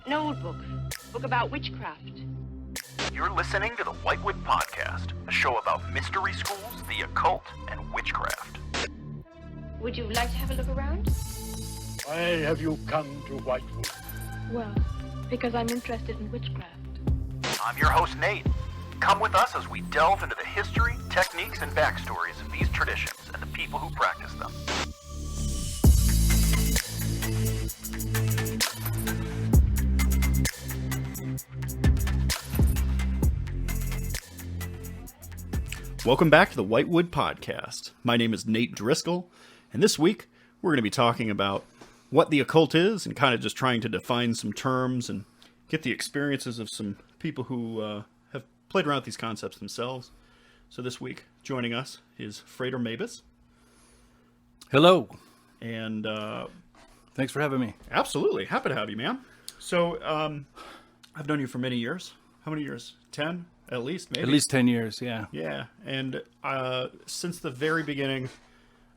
An old book. Book about witchcraft. You're listening to the Whitewood Podcast, a show about mystery schools, the occult, and witchcraft. Would you like to have a look around? Why have you come to Whitewood? Well, because I'm interested in witchcraft. I'm your host, Nate. Come with us as we delve into the history, techniques, and backstories of these traditions and the people who practice them. Welcome back to the Whitewood Podcast. My name is Nate Driscoll, and this week we're going to be talking about what the occult is and kind of just trying to define some terms and get the experiences of some people who have played around with these concepts themselves. So this week, joining us is Frater Mavis. Hello. And Thanks for having me. absolutely, happy to have you, man. So I've known you for many years. How many years? 10? At least, maybe. At least 10 years, yeah. Yeah, and since the very beginning,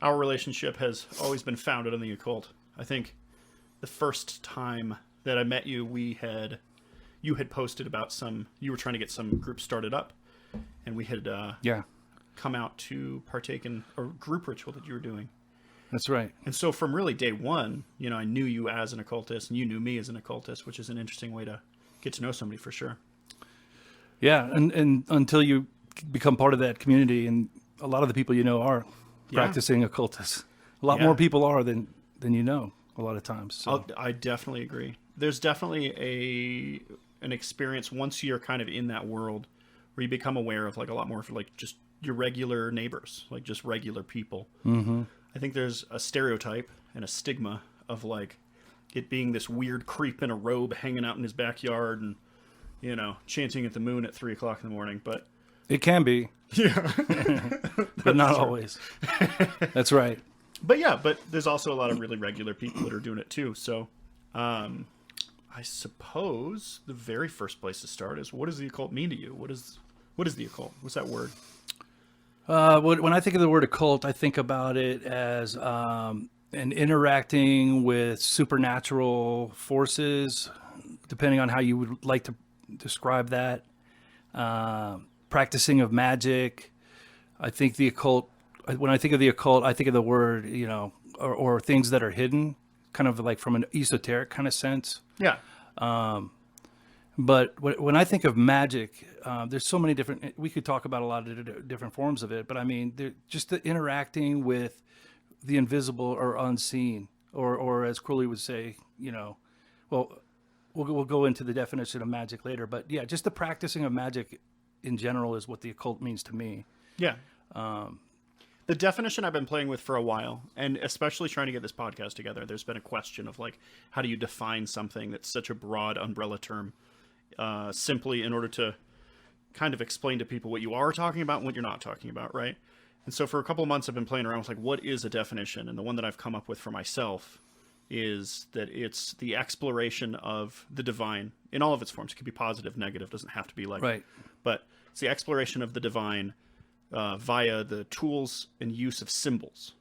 our relationship has always been founded on the occult. I think the first time that I met you, you had posted about you were trying to get some group started up, and we had come out to partake in a group ritual that you were doing. That's right. And so from really day one, I knew you as an occultist, and you knew me as an occultist, which is an interesting way to get to know somebody for sure. Yeah, and until you become part of that community, and a lot of the people you know are practicing occultists. A lot more people are than you know a lot of times. So. I definitely agree. There's definitely an experience once you're kind of in that world where you become aware of like a lot more of like just your regular neighbors, like just regular people. Mm-hmm. I think there's a stereotype and a stigma of like it being this weird creep in a robe hanging out in his backyard and chanting at the moon at 3 o'clock in the morning, but It can be. yeah, But not always. That's right. but there's also a lot of really regular people that are doing it too. So, I suppose the very first place to start is, what does the occult mean to you? What is the occult? What's that word? When I think of the word occult, I think about it as an interacting with supernatural forces, depending on how you would like to describe that. Practicing of magic. I think the occult, when I think of the occult, I think of the word, or things that are hidden, kind of like from an esoteric kind of sense. Yeah. But when I think of magic, there's so many different, we could talk about a lot of different forms of it, but I mean, just the interacting with the invisible or unseen, or as Crowley would say, We'll go into the definition of magic later, but yeah, just the practicing of magic in general is what the occult means to me. Yeah. The definition I've been playing with for a while, and especially trying to get this podcast together, there's been a question of like, how do you define something that's such a broad umbrella term, simply in order to kind of explain to people what you are talking about and what you're not talking about, right? And so for a couple of months I've been playing around with like, what is a definition? And the one that I've come up with for myself is that it's the exploration of the divine in all of its forms. It could be positive, negative, doesn't have to be like, right. But it's the exploration of the divine via the tools and use of symbols.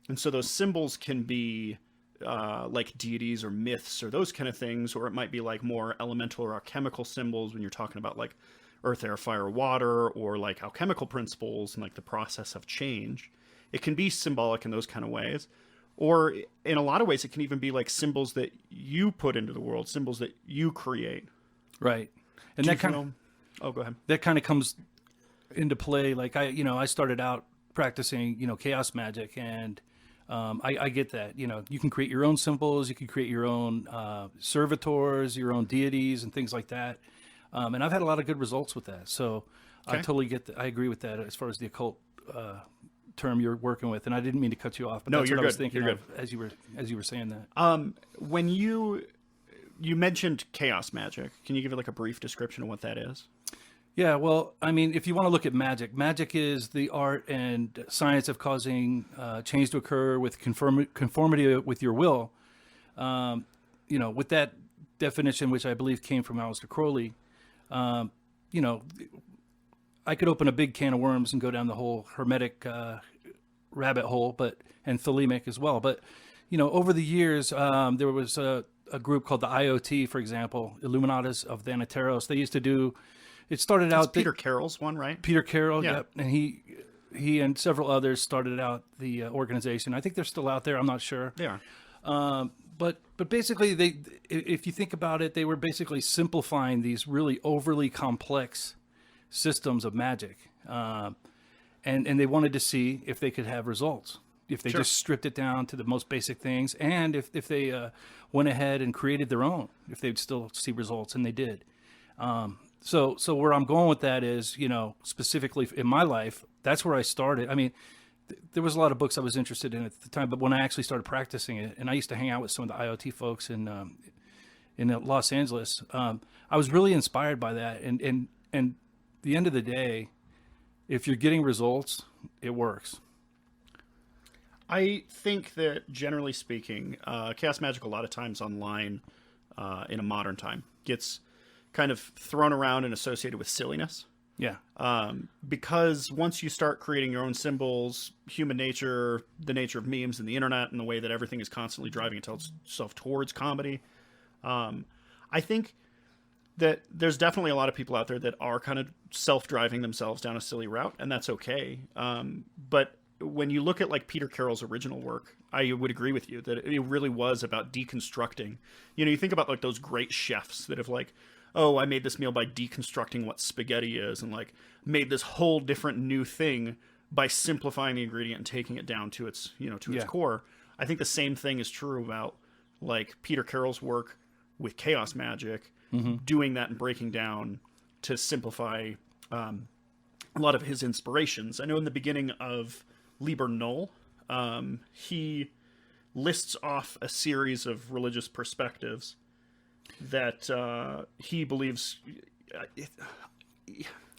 And so those symbols can be like deities or myths or those kind of things, or it might be like more elemental or alchemical symbols when you're talking about like earth, air, fire, water, or like alchemical principles and like the process of change. It can be symbolic in those kind of ways. Or in a lot of ways, it can even be like symbols that you put into the world, symbols that you create. Right. And that kind of... Oh, go ahead. That kind of comes into play. Like I started out practicing, chaos magic, and I get that. You can create your own symbols, you can create your own servitors, your own deities, and things like that. And I've had a lot of good results with that. So okay. I totally get that. I agree with that as far as the occult term you're working with. And I didn't mean to cut you off, but no, that's you're what good. I was thinking you're of as you were saying that. When you mentioned chaos magic, can you give it like a brief description of what that is? Yeah, well, I mean, if you want to look at magic is the art and science of causing change to occur with conformity with your will. With that definition, which I believe came from Aleister Crowley, I could open a big can of worms and go down the whole hermetic rabbit hole, and thelemic as well. But, over the years, there was a group called the IoT, for example, Illuminatus of Thanateros. They used to do. It started That's out Peter Carroll's one, right? Peter Carroll, Yeah. yep, and he and several others started out the organization. I think they're still out there. I'm not sure. They are. But basically, if you think about it, they were basically simplifying these really overly complex systems of magic, and they wanted to see if they could have results. If they Sure. just stripped it down to the most basic things, and if they went ahead and created their own, if they'd still see results, and they did. So where I'm going with that is, specifically in my life, that's where I started. I mean, there was a lot of books I was interested in at the time, but when I actually started practicing it, and I used to hang out with some of the IoT folks in Los Angeles, I was really inspired by that. And at the end of the day, if you're getting results, it works. I think that generally speaking, chaos magic a lot of times online in a modern time gets kind of thrown around and associated with silliness. Yeah. Because once you start creating your own symbols, human nature, the nature of memes and the internet and the way that everything is constantly driving itself towards comedy, I think that there's definitely a lot of people out there that are kind of self-driving themselves down a silly route, and that's okay. But when you look at like Peter Carroll's original work, I would agree with you that it really was about deconstructing. You think about like those great chefs that have like, oh, I made this meal by deconstructing what spaghetti is, and like made this whole different new thing by simplifying the ingredient and taking it down to its, its core. I think the same thing is true about like Peter Carroll's work with chaos magic, doing that and breaking down to simplify a lot of his inspirations. I know in the beginning of Liber Null, he lists off a series of religious perspectives that he believes,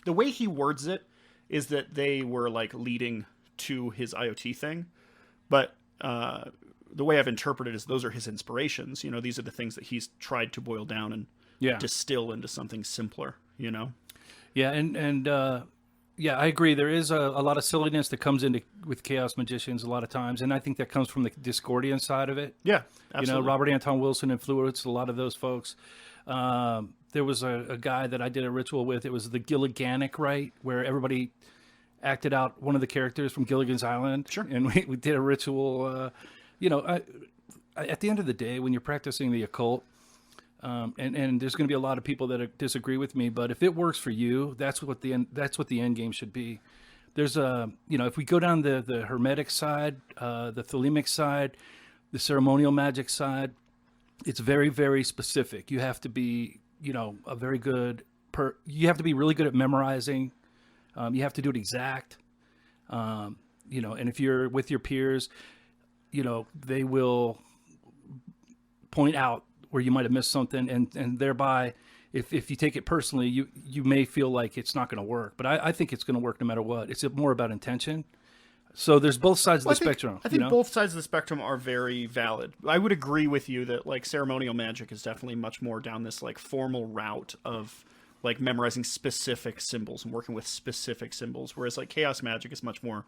the way he words it is that they were like leading to his IoT thing, but the way I've interpreted it is those are his inspirations. These are the things that he's tried to boil down and distill into something simpler. Yeah, and I agree. There is a lot of silliness that comes with chaos magicians a lot of times, and I think that comes from the Discordian side of it. Yeah, absolutely. Robert Anton Wilson influenced a lot of those folks. There was a guy that I did a ritual with. It was the Gilliganic rite, where everybody acted out one of the characters from Gilligan's Island. Sure. And we did a ritual. At the end of the day, when you're practicing the occult, and there's going to be a lot of people that disagree with me, but if it works for you, that's what the end game should be. There's if we go down the hermetic side, the thelemic side, the ceremonial magic side, it's very, very specific. You have to be, a very good you have to be really good at memorizing. You have to do it exact. And if you're with your peers, they will point out where you might have missed something, and thereby, if you take it personally, you may feel like it's not going to work. But I think it's going to work no matter what. It's more about intention. So there's both sides of the spectrum. I think both sides of the spectrum are very valid. I would agree with you that like ceremonial magic is definitely much more down this like formal route of like memorizing specific symbols and working with specific symbols, whereas like chaos magic is much more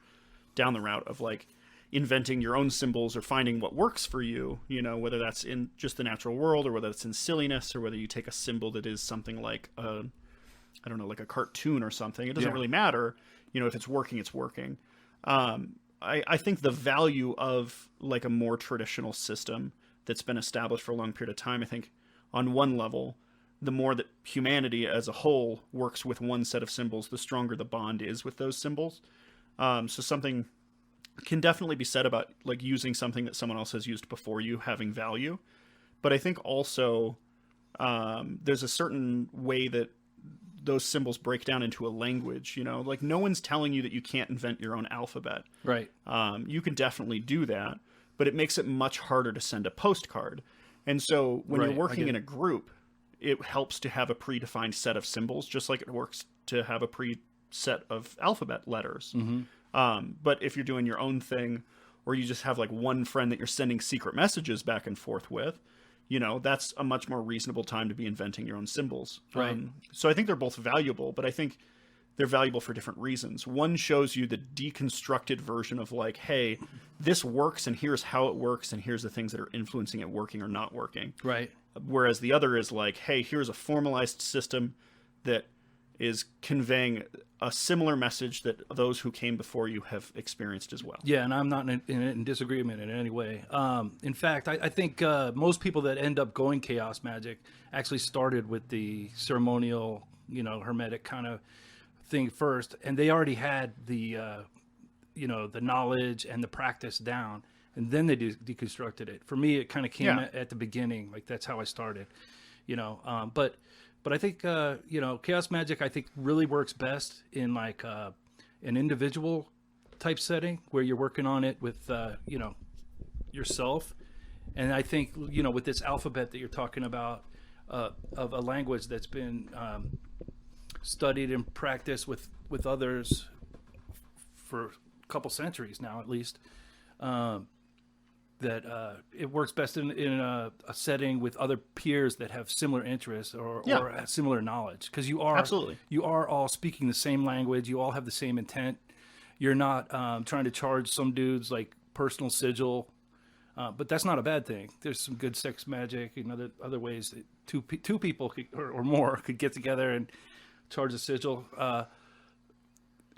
down the route of like inventing your own symbols or finding what works for you, whether that's in just the natural world or whether it's in silliness or whether you take a symbol that is something like like a cartoon or something. It doesn't really matter. If it's working, it's working. I think the value of like a more traditional system that's been established for a long period of time, I think on one level, the more that humanity as a whole works with one set of symbols, the stronger the bond is with those symbols. So something can definitely be said about like using something that someone else has used before you having value. But I think also there's a certain way that those symbols break down into a language, like no one's telling you that you can't invent your own alphabet. Right. You can definitely do that, but it makes it much harder to send a postcard. And so when you're working in a group, it helps to have a predefined set of symbols, just like it works to have a preset of alphabet letters. Mm-hmm. But if you're doing your own thing, or you just have like one friend that you're sending secret messages back and forth with, that's a much more reasonable time to be inventing your own symbols. Right. So I think they're both valuable, but I think they're valuable for different reasons. One shows you the deconstructed version of like, hey, this works and here's how it works and here's the things that are influencing it working or not working. Right. Whereas the other is like, hey, here's a formalized system that is conveying a similar message that those who came before you have experienced as well. Yeah, and I'm not in disagreement in any way. In fact, I think most people that end up going chaos magic actually started with the ceremonial, hermetic kind of thing first, and they already had the, the knowledge and the practice down, and then they deconstructed it. For me, it kind of came at the beginning, like that's how I started, But I think, chaos magic, I think really works best in like an individual type setting where you're working on it with, yourself. And I think, with this alphabet that you're talking about of a language that's been studied and practiced with others for a couple centuries now, at least, that it works best in a setting with other peers that have similar interests or similar knowledge, because you are all speaking the same language. You all have the same intent. You're not trying to charge some dudes like personal sigil, but that's not a bad thing. There's some good sex magic and other ways that two people or more could get together and charge a sigil.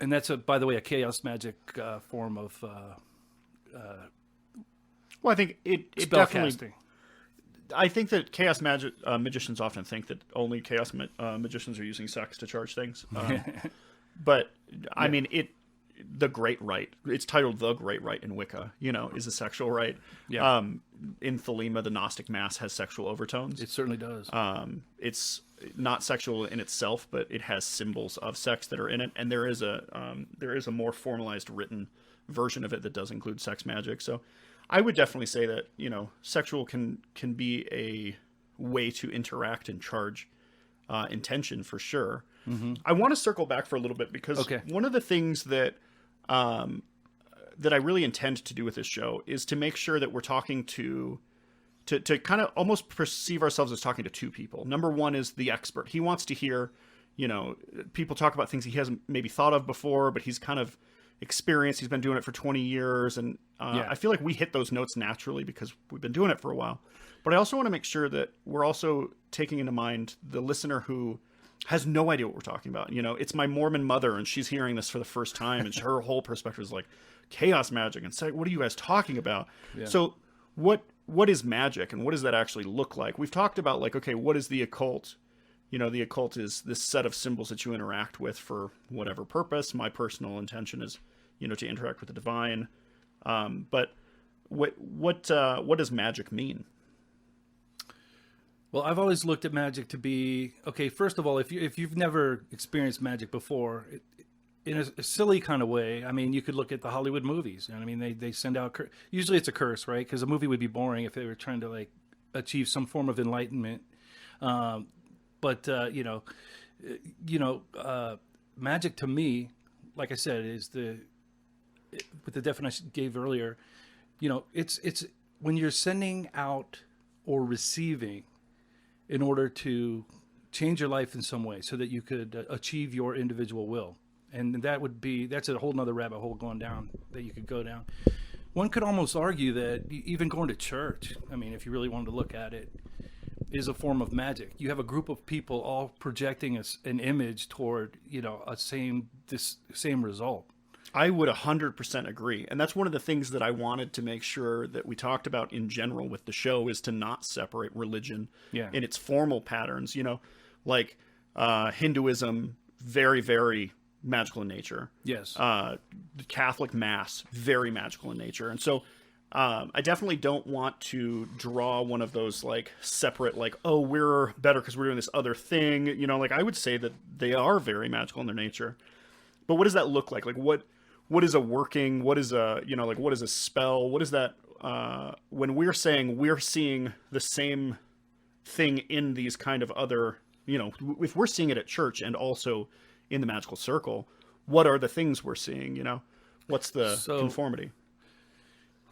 And that's by the way, a chaos magic form of well, I think it definitely. Casting. I think that chaos magicians often think that only chaos magicians are using sex to charge things. But I mean, the Great Rite. It's titled the Great Rite in Wicca. Is a sexual rite. Yeah. In Thelema, the Gnostic Mass has sexual overtones. It certainly does. It's not sexual in itself, but it has symbols of sex that are in it, and there is a more formalized written version of it that does include sex magic. So I would definitely say that, sexual can be a way to interact and charge intention for sure. Mm-hmm. I want to circle back for a little bit because one of the things that I really intend to do with this show is to make sure that we're talking to kind of almost perceive ourselves as talking to two people. Number one is the expert. He wants to hear, people talk about things he hasn't maybe thought of before, but he's kind of experienced. He's been doing it for 20 years. And I feel like we hit those notes naturally because we've been doing it for a while. But I also want to make sure that we're also taking into mind the listener who has no idea what we're talking about. It's my Mormon mother and she's hearing this for the first time and her whole perspective is like chaos magic and say, what are you guys talking about? Yeah. So what is magic and what does that actually look like? We've talked about like, okay, what is the occult? The occult is this set of symbols that you interact with for whatever purpose. My personal intention is, to interact with the divine. But what does magic mean? Well, I've always looked at magic to be, okay, first of all, if you've never experienced magic before, in a silly kind of way, I mean, you could look at the Hollywood movies. I mean, they send out, usually it's a curse, right? Because a movie would be boring if they were trying to like achieve some form of enlightenment. But magic to me, like I said, is with the definition I gave earlier, it's when you're sending out or receiving in order to change your life in some way so that you could achieve your individual will. And that's a whole nother rabbit hole going down that you could go down. One could almost argue that even going to church, I mean, if you really wanted to look at it, is a form of magic. You have a group of people all projecting an image toward, this same result. I would 100% agree. And that's one of the things that I wanted to make sure that we talked about in general with the show is to not separate religion in its formal patterns, like Hinduism, very, very magical in nature. Yes. The Catholic Mass, very magical in nature. And so I definitely don't want to draw one of those like separate, like, oh, we're better because we're doing this other thing. Like I would say that they are very magical in their nature. But what does that look like? Like what is a working, what is a, what is a spell? What is that, when we're saying we're seeing the same thing in these kind of other, if we're seeing it at church and also in the magical circle, what are the things we're seeing, What's the conformity?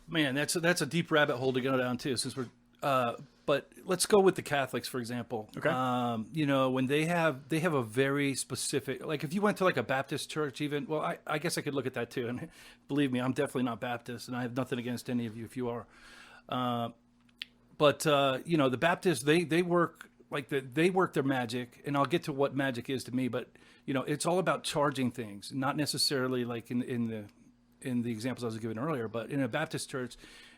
Man, that's a deep rabbit hole to go down too, since we're But let's go with the Catholics, for example. Okay. You know, when they have a very specific, like if you went to like a Baptist church, even, well, I guess I could look at that too. And believe me, I'm definitely not Baptist, and I have nothing against any of you if you are. But you know, the Baptists, they work they work their magic, and I'll get to what magic is to me. But you know, it's all about charging things, not necessarily like in the examples I was giving earlier. But in a Baptist church,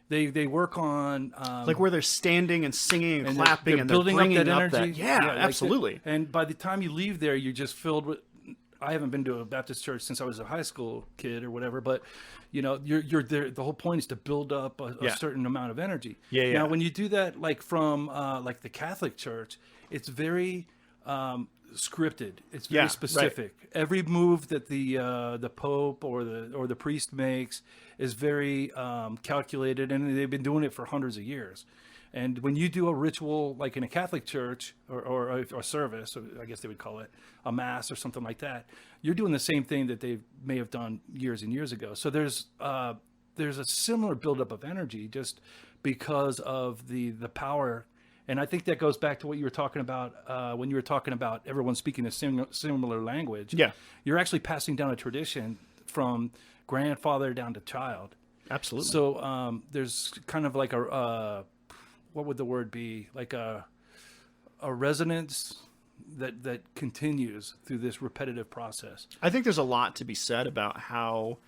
they work on like where they're standing and singing and they're clapping and building they're bringing up that energy. Yeah, like absolutely. and by the time you leave there, you're just filled with. I haven't been to a Baptist church since I was a high school kid or whatever, but you know, you're there. The whole point is to build up a certain amount of energy. Yeah. Now, when you do that, like from like the Catholic Church, it's very scripted. It's very specific. Right. Every move that the Pope or the priest makes is very calculated, and they've been doing it for hundreds of years. And when you do a ritual like in a Catholic church or a service, or I guess they would call it a mass or something like that, you're doing the same thing that they may have done years and years ago. So there's a similar buildup of energy just because of the power. And I think that goes back to what you were talking about when you were talking about everyone speaking a similar language. Yeah, you're actually passing down a tradition from grandfather down to child. Absolutely. So there's kind of like a what would the word be? Like a resonance that continues through this repetitive process. I think there's a lot to be said about how,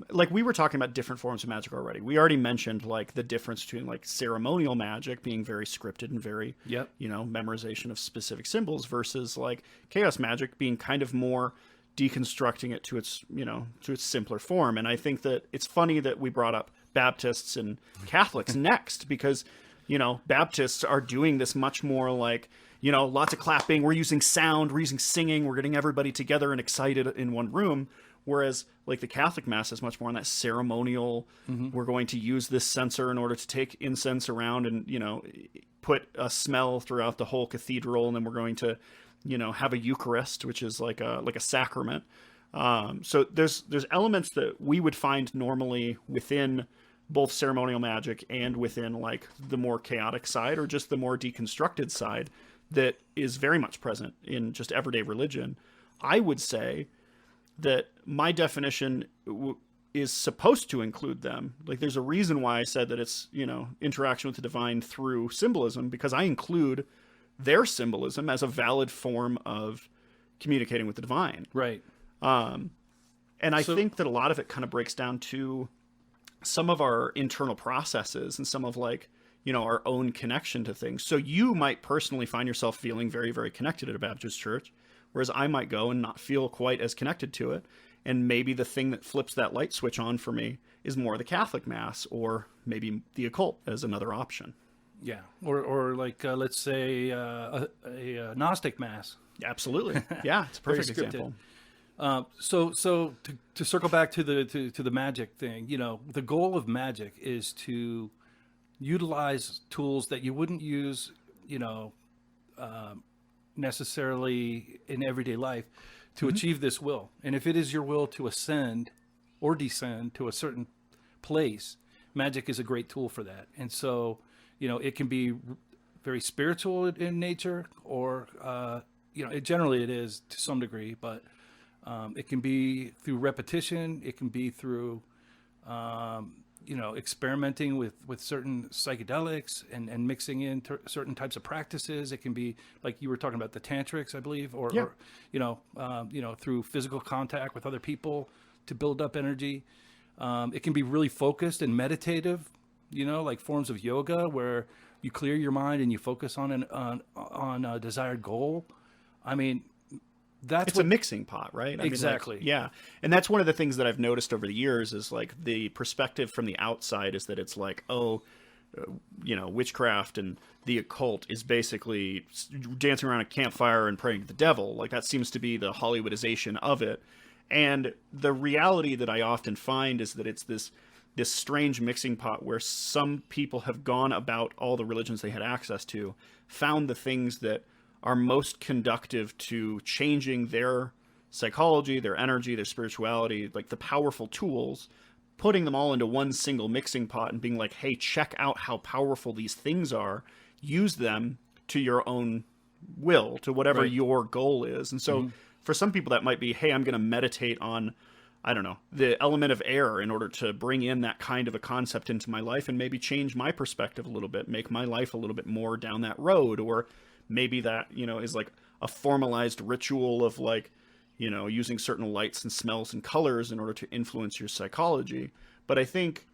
like we were talking about different forms of magic already. We already mentioned like the difference between like ceremonial magic being very scripted and very, you know, memorization of specific symbols versus like chaos magic being kind of more deconstructing it to its, you know, to its simpler form. And I think that it's funny that we brought up Baptists and Catholics next because, you know, Baptists are doing this much more like, you know, lots of clapping. We're using sound, we're using singing, we're getting everybody together and excited in one room. Whereas like the Catholic Mass is much more on that ceremonial, we're going to use this censer in order to take incense around and, you know, put a smell throughout the whole cathedral. And then we're going to, you know, have a Eucharist, which is like a sacrament. So there's elements that we would find normally within both ceremonial magic and within like the more chaotic side or just the more deconstructed side that is very much present in just everyday religion. I would say that my definition is supposed to include them. Like there's a reason why I said that it's, you know, interaction with the divine through symbolism, because I include their symbolism as a valid form of communicating with the divine. Right. And I think that a lot of it kind of breaks down to some of our internal processes and some of like, you know, our own connection to things. So you might personally find yourself feeling very, very connected at a Baptist church, whereas I might go and not feel quite as connected to it. And maybe the thing that flips that light switch on for me is more the Catholic Mass or maybe the occult as another option. Yeah. Or like, let's say a Gnostic Mass. Absolutely. Yeah. It's a perfect example. So to circle back to the magic thing, you know, the goal of magic is to utilize tools that you wouldn't use, you know, necessarily in everyday life to achieve this will. And if it is your will to ascend or descend to a certain place, magic is a great tool for that. And so, you know, it can be very spiritual in nature or, you know, generally it is to some degree, but it can be through repetition. It can be through, you know, experimenting with certain psychedelics and mixing in certain types of practices. It can be like you were talking about the tantrics, I believe, or you know, through physical contact with other people to build up energy. It can be really focused and meditative, you know, like forms of yoga where you clear your mind and you focus on a desired goal. I mean, it's a mixing pot, right? Exactly. I mean, like, yeah. And that's one of the things that I've noticed over the years is like the perspective from the outside is that it's like, oh, you know, witchcraft and the occult is basically dancing around a campfire and praying to the devil. Like that seems to be the Hollywoodization of it. And the reality that I often find is that it's this strange mixing pot where some people have gone about all the religions they had access to, found the things that are most conductive to changing their psychology, their energy, their spirituality, like the powerful tools, putting them all into one single mixing pot and being like, hey, check out how powerful these things are. Use them to your own will, to whatever your goal is. And so for some people that might be, hey, I'm going to meditate on, I don't know, the element of air in order to bring in that kind of a concept into my life and maybe change my perspective a little bit, make my life a little bit more down that road. Or maybe that, you know, is like a formalized ritual of like, you know, using certain lights and smells and colors in order to influence your psychology. But I think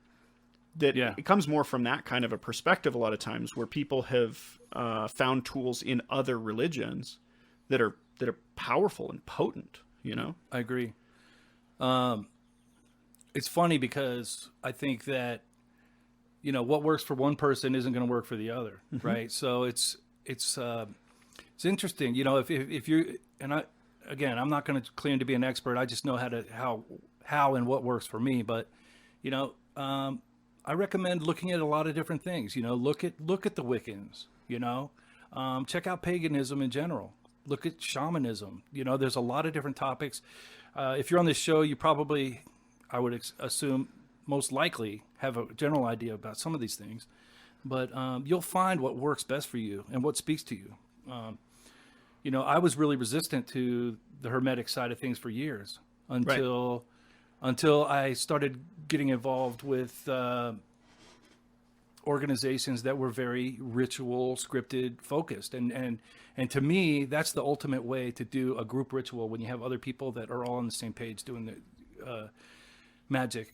that it comes more from that kind of a perspective a lot of times, where people have found tools in other religions that are powerful and potent, you know? I agree. It's funny because I think that, you know, what works for one person isn't going to work for the other, right? So it's interesting, you know, if you, and I'm not going to claim to be an expert. I just know how and what works for me. But, you know, I recommend looking at a lot of different things. You know, look at the Wiccans. You know, check out paganism in general. Look at shamanism. You know, there's a lot of different topics. If you're on this show, you probably, I would assume, most likely have a general idea about some of these things. But you'll find what works best for you and what speaks to you. You know, I was really resistant to the Hermetic side of things for years until I started getting involved with organizations that were very ritual, scripted, focused. And to me, that's the ultimate way to do a group ritual, when you have other people that are all on the same page doing the magic.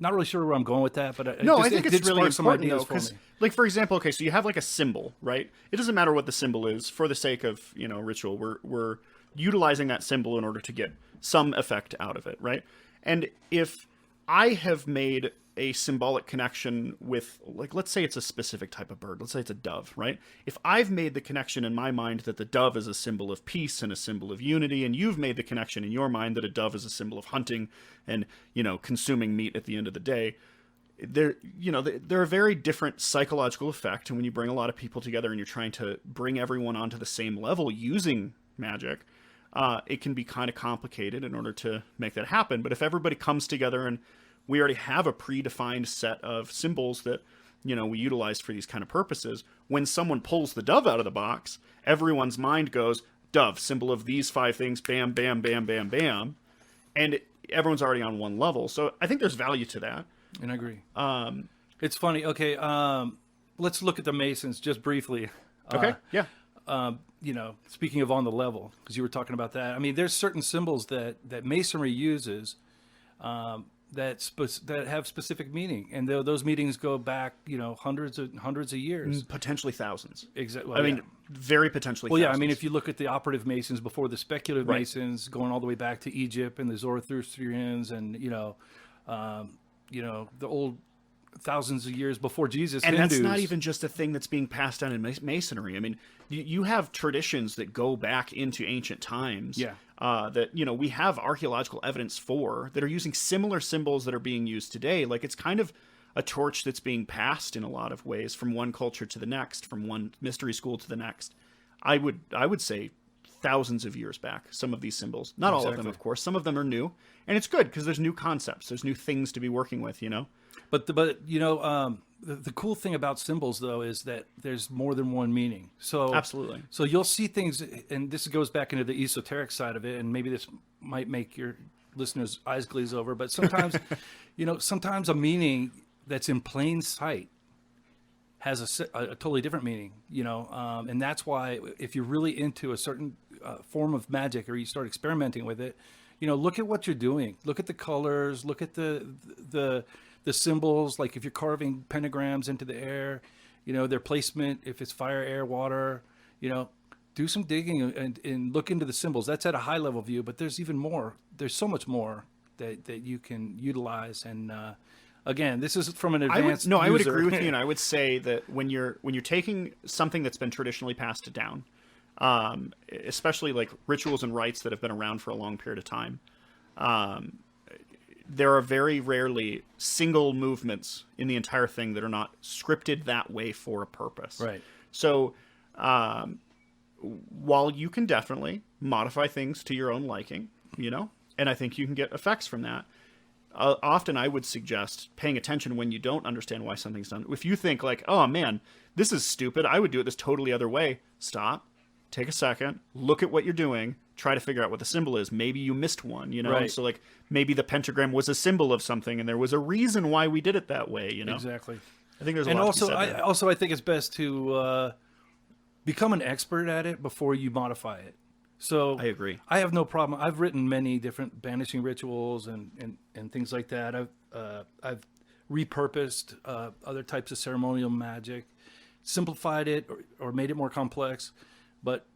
Not really sure where I'm going with that, but I think it's really some important, ideas though, for because, me. like, for example, okay, so you have like a symbol, right? It doesn't matter what the symbol is. For the sake of, you know, ritual, we're utilizing that symbol in order to get some effect out of it, right? And if I have made a symbolic connection with, like, let's say it's a specific type of bird. Let's say it's a dove, right? If I've made the connection in my mind that the dove is a symbol of peace and a symbol of unity, and you've made the connection in your mind that a dove is a symbol of hunting and, you know, consuming meat at the end of the day, they're a very different psychological effect. And when you bring a lot of people together and you're trying to bring everyone onto the same level using magic, it can be kind of complicated in order to make that happen. But if everybody comes together and we already have a predefined set of symbols that, you know, we utilize for these kind of purposes, when someone pulls the dove out of the box, everyone's mind goes, dove, symbol of these 5 things, bam, bam, bam, bam, bam. And everyone's already on one level. So I think there's value to that. And I agree. It's funny. Okay. Let's look at the Masons just briefly. Okay. Yeah. You know, speaking of on the level, because you were talking about that. I mean, there's certain symbols that Masonry uses that have specific meaning, and those meanings go back, you know, hundreds of years, Potentially thousands. Exactly. Well, I mean, very potentially. Well, thousands. yeah. I mean, if you look at the operative Masons before the speculative Masons, going all the way back to Egypt and the Zoroastrians, and you know, the old thousands of years before Jesus. And Hindus. that's not even just a thing that's being passed down in Masonry. I mean, you have traditions that go back into ancient times. Yeah. That, you know, we have archaeological evidence for that are using similar symbols that are being used today. Like, it's kind of a torch that's being passed in a lot of ways from one culture to the next, from one mystery school to the next. I would say thousands of years back, some of these symbols. Not all of them, of course. Some of them are new. And it's good because there's new concepts. There's new things to be working with, you know? But you know, the cool thing about symbols, though, is that there's more than one meaning. So Absolutely. So you'll see things, and this goes back into the esoteric side of it, and maybe this might make your listeners' eyes glaze over. But sometimes, you know, sometimes a meaning that's in plain sight has a totally different meaning. You know, and that's why if you're really into a certain form of magic, or you start experimenting with it, you know, look at what you're doing. Look at the colors. Look at the symbols. Like if you're carving pentagrams into the air, you know, their placement, if it's fire, air, water, you know, do some digging and look into the symbols. That's at a high level view, but there's even more. There's so much more that you can utilize. And again, this is from an advanced I would user. agree with you, and I would say that when you're taking something that's been traditionally passed down, especially like rituals and rites that have been around for a long period of time, there are very rarely single movements in the entire thing that are not scripted that way for a purpose. Right. So, while you can definitely modify things to your own liking, you know, and I think you can get effects from that, often I would suggest paying attention when you don't understand why something's done. If you think like, oh man, this is stupid, I would do it this totally other way. Stop, take a second, look at what you're doing, try to figure out what the symbol is. Maybe you missed one, you know? Right. So like maybe the pentagram was a symbol of something and there was a reason why we did it that way, you know? Exactly. I think there's a And lot also, to be said there. I think it's best to become an expert at it before you modify it. So I agree. I have no problem. I've written many different banishing rituals and things like that. I've repurposed other types of ceremonial magic, simplified it or made it more complex, but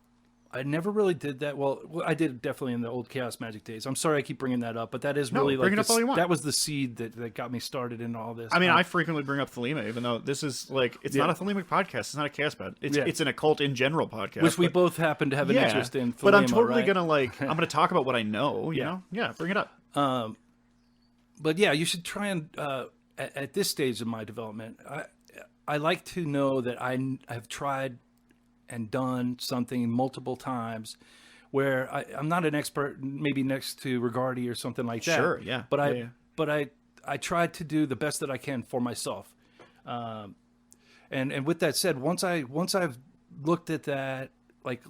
I never really did that. Well, I did definitely in the old chaos magic days. I'm sorry I keep bringing that up, but that is really bring it up all you want. that was the seed that got me started in all this. I mean, I frequently bring up Thelema, even though this is like, it's not a Thelemic podcast. It's not a chaos pod. It's an occult in general podcast. which we both happen to have an interest in. But I'm Thelema, totally right? I'm going to talk about what I know, you know? Yeah, bring it up. But yeah, you should try and at this stage of my development, I like to know that I've tried and done something multiple times where I'm not an expert, maybe next to Rigardi or something like that. Sure, yeah. But Yeah. I tried to do the best that I can for myself. And with that said, once I've looked at that, like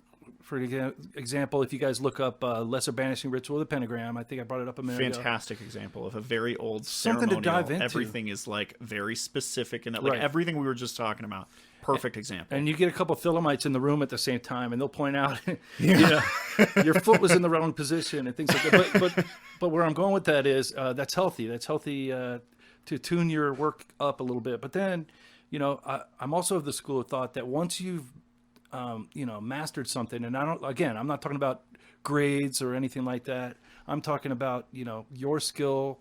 for example, if you guys look up Lesser Banishing Ritual of the Pentagram, I think I brought it up a minute ago. Fantastic example of a very old Something to ceremonial. dive into. Everything is like very specific in that, like Right. everything we were just talking about. Perfect example. And you get a couple of Philamites in the room at the same time, and they'll point out, you know, your foot was in the wrong position and things like that. But where I'm going with that is that's healthy. That's healthy to tune your work up a little bit. But then, you know, I'm also of the school of thought that once you've mastered something, and I'm not talking about grades or anything like that. I'm talking about, you know, your skill,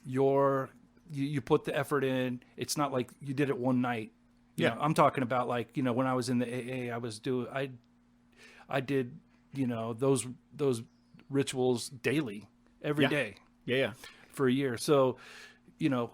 you put the effort in. It's not like you did it one night. You know, I'm talking about like, you know, when I was in the AA, I did, you know, those rituals daily, every day. Yeah. For a year. So, you know,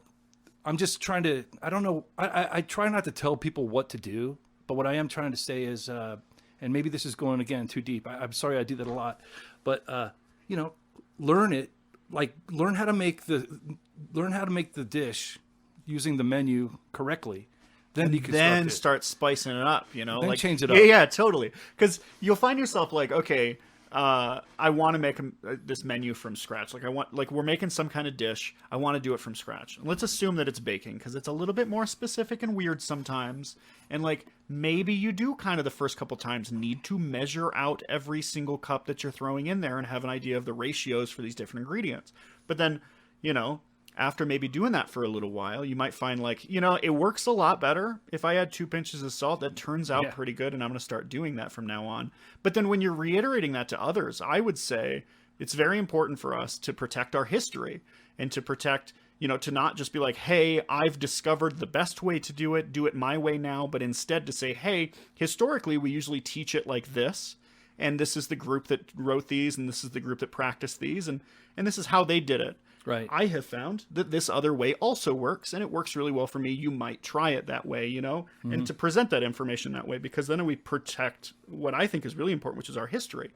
I'm just trying to, I don't know. I try not to tell people what to do, but what I am trying to say is, and maybe this is going again too deep. I'm sorry I do that a lot, but you know, learn it. Like learn how to make the dish using the menu correctly. Then you can start spicing it up, you know, Then like change it up. Yeah, totally. Because you'll find yourself like, okay, I want to make this menu from scratch. Like we're making some kind of dish. I want to do it from scratch. Let's assume that it's baking because it's a little bit more specific and weird sometimes. And like maybe you do kind of the first couple times need to measure out every single cup that you're throwing in there and have an idea of the ratios for these different ingredients. But then, you know, after maybe doing that for a little while, you might find like, you know, it works a lot better. If I add 2 pinches of salt, that turns out pretty good, and I'm going to start doing that from now on. But then when you're reiterating that to others, I would say it's very important for us to protect our history and to protect, you know, to not just be like, hey, I've discovered the best way to do it my way now, but instead to say, hey, historically, we usually teach it like this, and this is the group that wrote these, and this is the group that practiced these, and this is how they did it. Right. I have found that this other way also works, and it works really well for me. You might try it that way, you know, and to present that information that way, because then we protect what I think is really important, which is our history.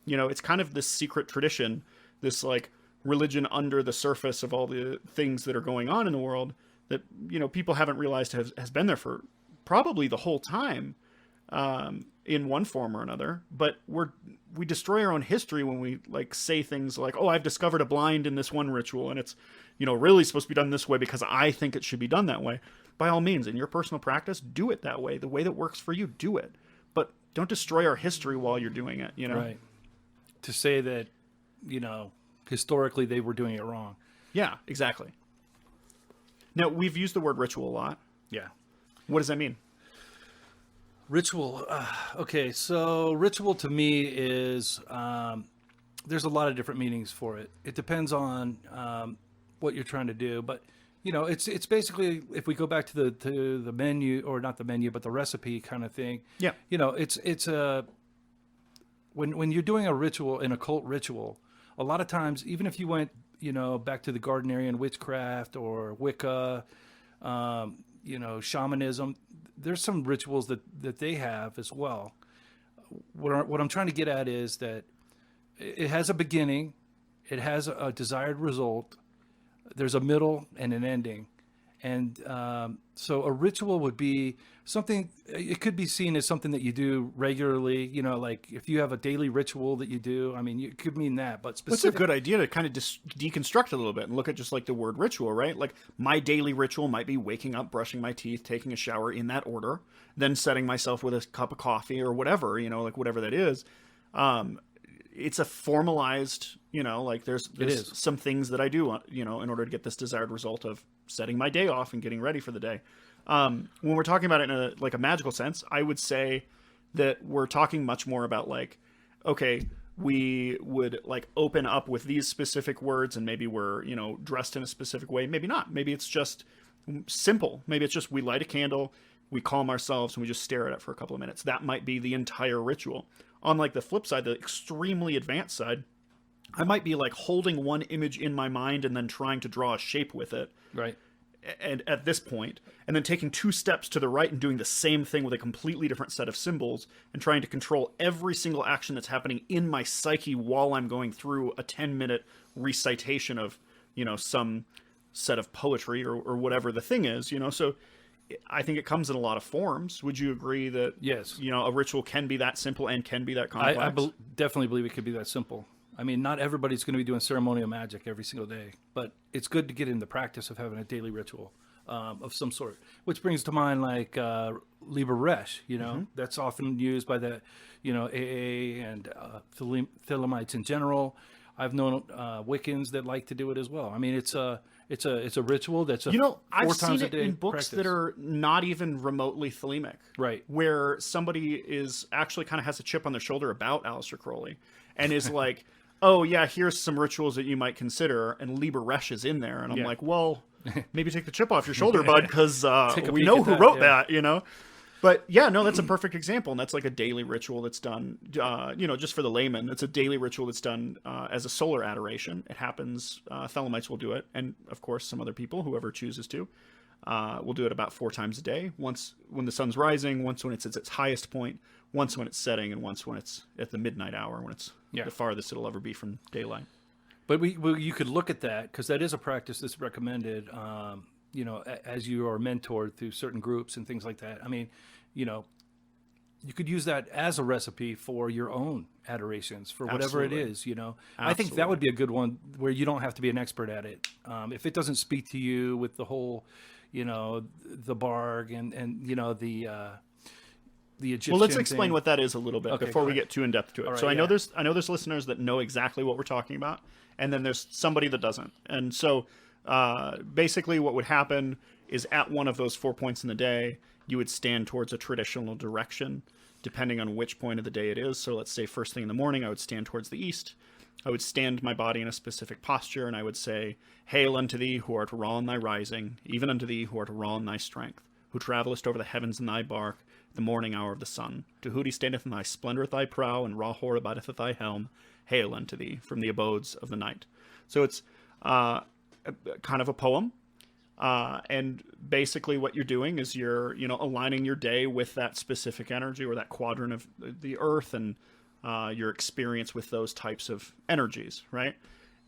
You know, it's kind of this secret tradition, this like religion under the surface of all the things that are going on in the world that, you know, people haven't realized has been there for probably the whole time. In one form or another, but we destroy our own history when we like say things like, oh, I've discovered a blind in this one ritual and it's, you know, really supposed to be done this way because I think it should be done that way. By all means, in your personal practice, do it that way. The way that works for you, do it. But don't destroy our history while you're doing it, you know? Right. To say that, you know, historically they were doing it wrong. Yeah, exactly. Now, we've used the word ritual a lot. Yeah. What does that mean? Ritual. Okay, so ritual to me is there's a lot of different meanings for it. It depends on what you're trying to do, but you know, it's basically, if we go back to the menu, or not the menu, but the recipe kind of thing. Yeah. You know, it's a when you're doing a ritual, an occult ritual, a lot of times, even if you went, you know, back to the Gardnerian witchcraft or Wicca, you know, shamanism, there's some rituals that they have as well. What I'm trying to get at is that it has a beginning, It has a desired result. There's a middle and an ending. And so a ritual would be something, it could be seen as something that you do regularly, you know, like if you have a daily ritual that you do, I mean, it could mean that, but It's a good idea to kind of deconstruct a little bit and look at just like the word ritual, right? Like my daily ritual might be waking up, brushing my teeth, taking a shower in that order, then setting myself with a cup of coffee or whatever, you know, like whatever that is. It's a formalized, you know, like there's some things that I do, you know, in order to get this desired result of setting my day off and getting ready for the day. When we're talking about it in a magical sense, I would say that we're talking much more about like, okay, we would like open up with these specific words and maybe we're, you know, dressed in a specific way. Maybe not. Maybe it's just simple. Maybe it's just we light a candle, we calm ourselves, and we just stare at it for a couple of minutes. That might be the entire ritual. On like the flip side, the extremely advanced side, I might be like holding one image in my mind and then trying to draw a shape with it. Right. And at this point, and then taking 2 steps to the right and doing the same thing with a completely different set of symbols and trying to control every single action that's happening in my psyche while I'm going through a 10-minute recitation of, you know, some set of poetry or whatever the thing is, you know. So I think it comes in a lot of forms. Would you agree that, yes, you know, a ritual can be that simple and can be that complex? I definitely believe it could be that simple. I mean, not everybody's going to be doing ceremonial magic every single day, but it's good to get in the practice of having a daily ritual of some sort, which brings to mind like Liber Resh, you know, that's often used by the, you know, AA and Thelemites in general. I've known Wiccans that like to do it as well. I mean, it's a ritual that's you know, 4 I've times seen a it day in books practice. that are not even remotely Thelemic, right, where somebody is actually kind of has a chip on their shoulder about Aleister Crowley and is like, oh yeah, here's some rituals that you might consider, and Liber Resh is in there, and I'm like, well, maybe take the chip off your shoulder, bud, because we know who wrote that, you know. But yeah, no, that's a perfect example, and that's like a daily ritual that's done, you know, just for the layman. It's a daily ritual that's done as a solar adoration. It happens, Thelemites will do it, and of course some other people, whoever chooses to, will do it about 4 times a day. Once when the sun's rising, once when it's at its highest point, once when it's setting, and once when it's at the midnight hour, when it's the farthest it'll ever be from daylight. But you could look at that, because that is a practice that's recommended, you know, as you are mentored through certain groups and things like that. I mean, you know, you could use that as a recipe for your own adorations, for whatever it is, you know. I think that would be a good one where you don't have to be an expert at it. If it doesn't speak to you with the whole, you know, the barg and you know, the Egyptian well, let's explain thing. what that is a little bit before we get too in depth to it. Right, so I know there's listeners that know exactly what we're talking about, and then there's somebody that doesn't. And so basically what would happen is at one of those 4 points in the day, you would stand towards a traditional direction, depending on which point of the day it is. So let's say first thing in the morning, I would stand towards the east. I would stand my body in a specific posture, and I would say, "Hail unto thee who art raw in thy rising, even unto thee who art raw in thy strength, who travellest over the heavens in thy bark, the morning hour of the sun. To Hooty standeth in thy splendour at thy prow, and Rahor abideth at thy helm. Hail unto thee from the abodes of the night." So it's kind of a poem. And basically what you're doing is you're, you know, aligning your day with that specific energy or that quadrant of the earth and your experience with those types of energies, right?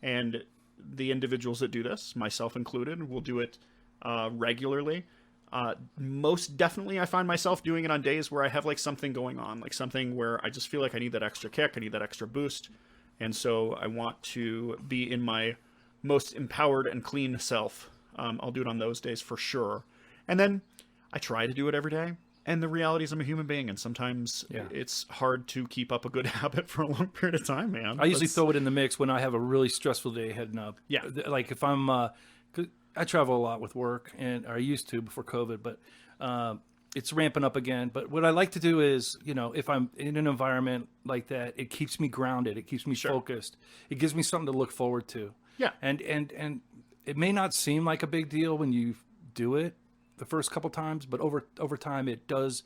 And the individuals that do this, myself included, will do it regularly. Most definitely I find myself doing it on days where I have like something going on, like something where I just feel like I need that extra kick, I need that extra boost. And so I want to be in my most empowered and clean self. I'll do it on those days for sure. And then I try to do it every day. And the reality is I'm a human being, and sometimes it's hard to keep up a good habit for a long period of time, man. I usually throw it in the mix when I have a really stressful day heading up. Yeah. Like if I'm, 'cause I travel a lot with work, and or I used to before COVID, but it's ramping up again. But what I like to do is, you know, if I'm in an environment like that, it keeps me grounded. It keeps me focused. It gives me something to look forward to. Yeah. And it may not seem like a big deal when you do it the first couple times, but over time it does.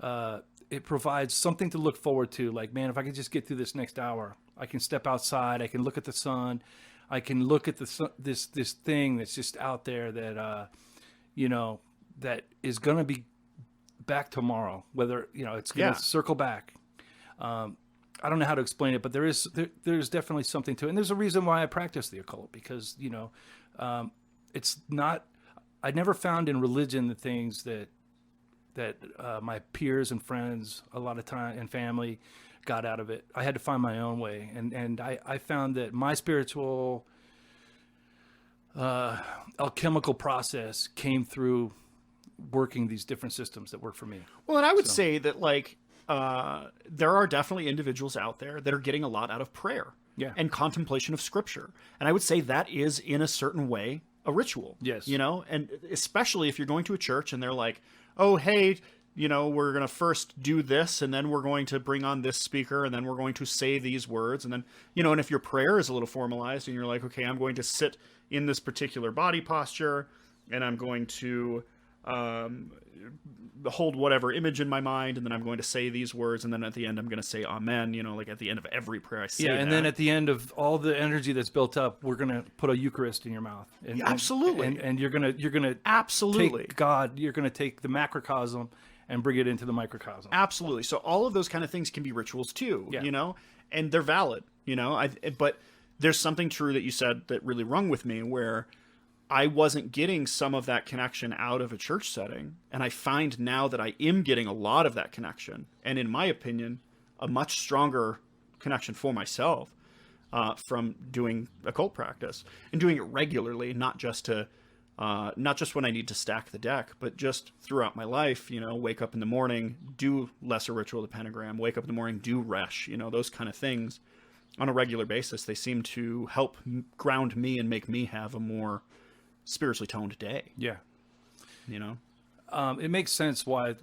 It provides something to look forward to. Like, man, if I can just get through this next hour, I can step outside. I can look at the sun. I can look at this thing that's just out there that you know, that is going to be back tomorrow. Whether, you know, it's going to circle back. I don't know how to explain it, but there's definitely something to it. And there's a reason why I practice the occult, because, it's not, I never found in religion the things that my peers and friends a lot of time and family got out of it. I had to find my own way. And I found that my spiritual alchemical process came through working these different systems that work for me. Well, and I would say that, like, there are definitely individuals out there that are getting a lot out of prayer and contemplation of scripture. And I would say that is, in a certain way, a ritual. Yes. And especially if you're going to a church and they're like, oh, hey, we're going to first do this, and then we're going to bring on this speaker, and then we're going to say these words. And then, and if your prayer is a little formalized and you're like, okay, I'm going to sit in this particular body posture, and I'm going to hold whatever image in my mind, and then I'm going to say these words, and then at the end I'm going to say amen, like at the end of every prayer I say that. And then at the end of all the energy that's built up, we're going to put a Eucharist in your mouth. And, absolutely. And you're going to absolutely take God, you're going to take the macrocosm and bring it into the microcosm. Absolutely. So all of those kind of things can be rituals too, and they're valid, but there's something true that you said that really rung with me, where I wasn't getting some of that connection out of a church setting. And I find now that I am getting a lot of that connection. And in my opinion, a much stronger connection for myself from doing occult practice and doing it regularly, not just when I need to stack the deck, but just throughout my life, wake up in the morning, do lesser ritual, the pentagram, wake up in the morning, do resh, those kind of things on a regular basis. They seem to help ground me and make me have a more spiritually toned day. Yeah. It it makes sense why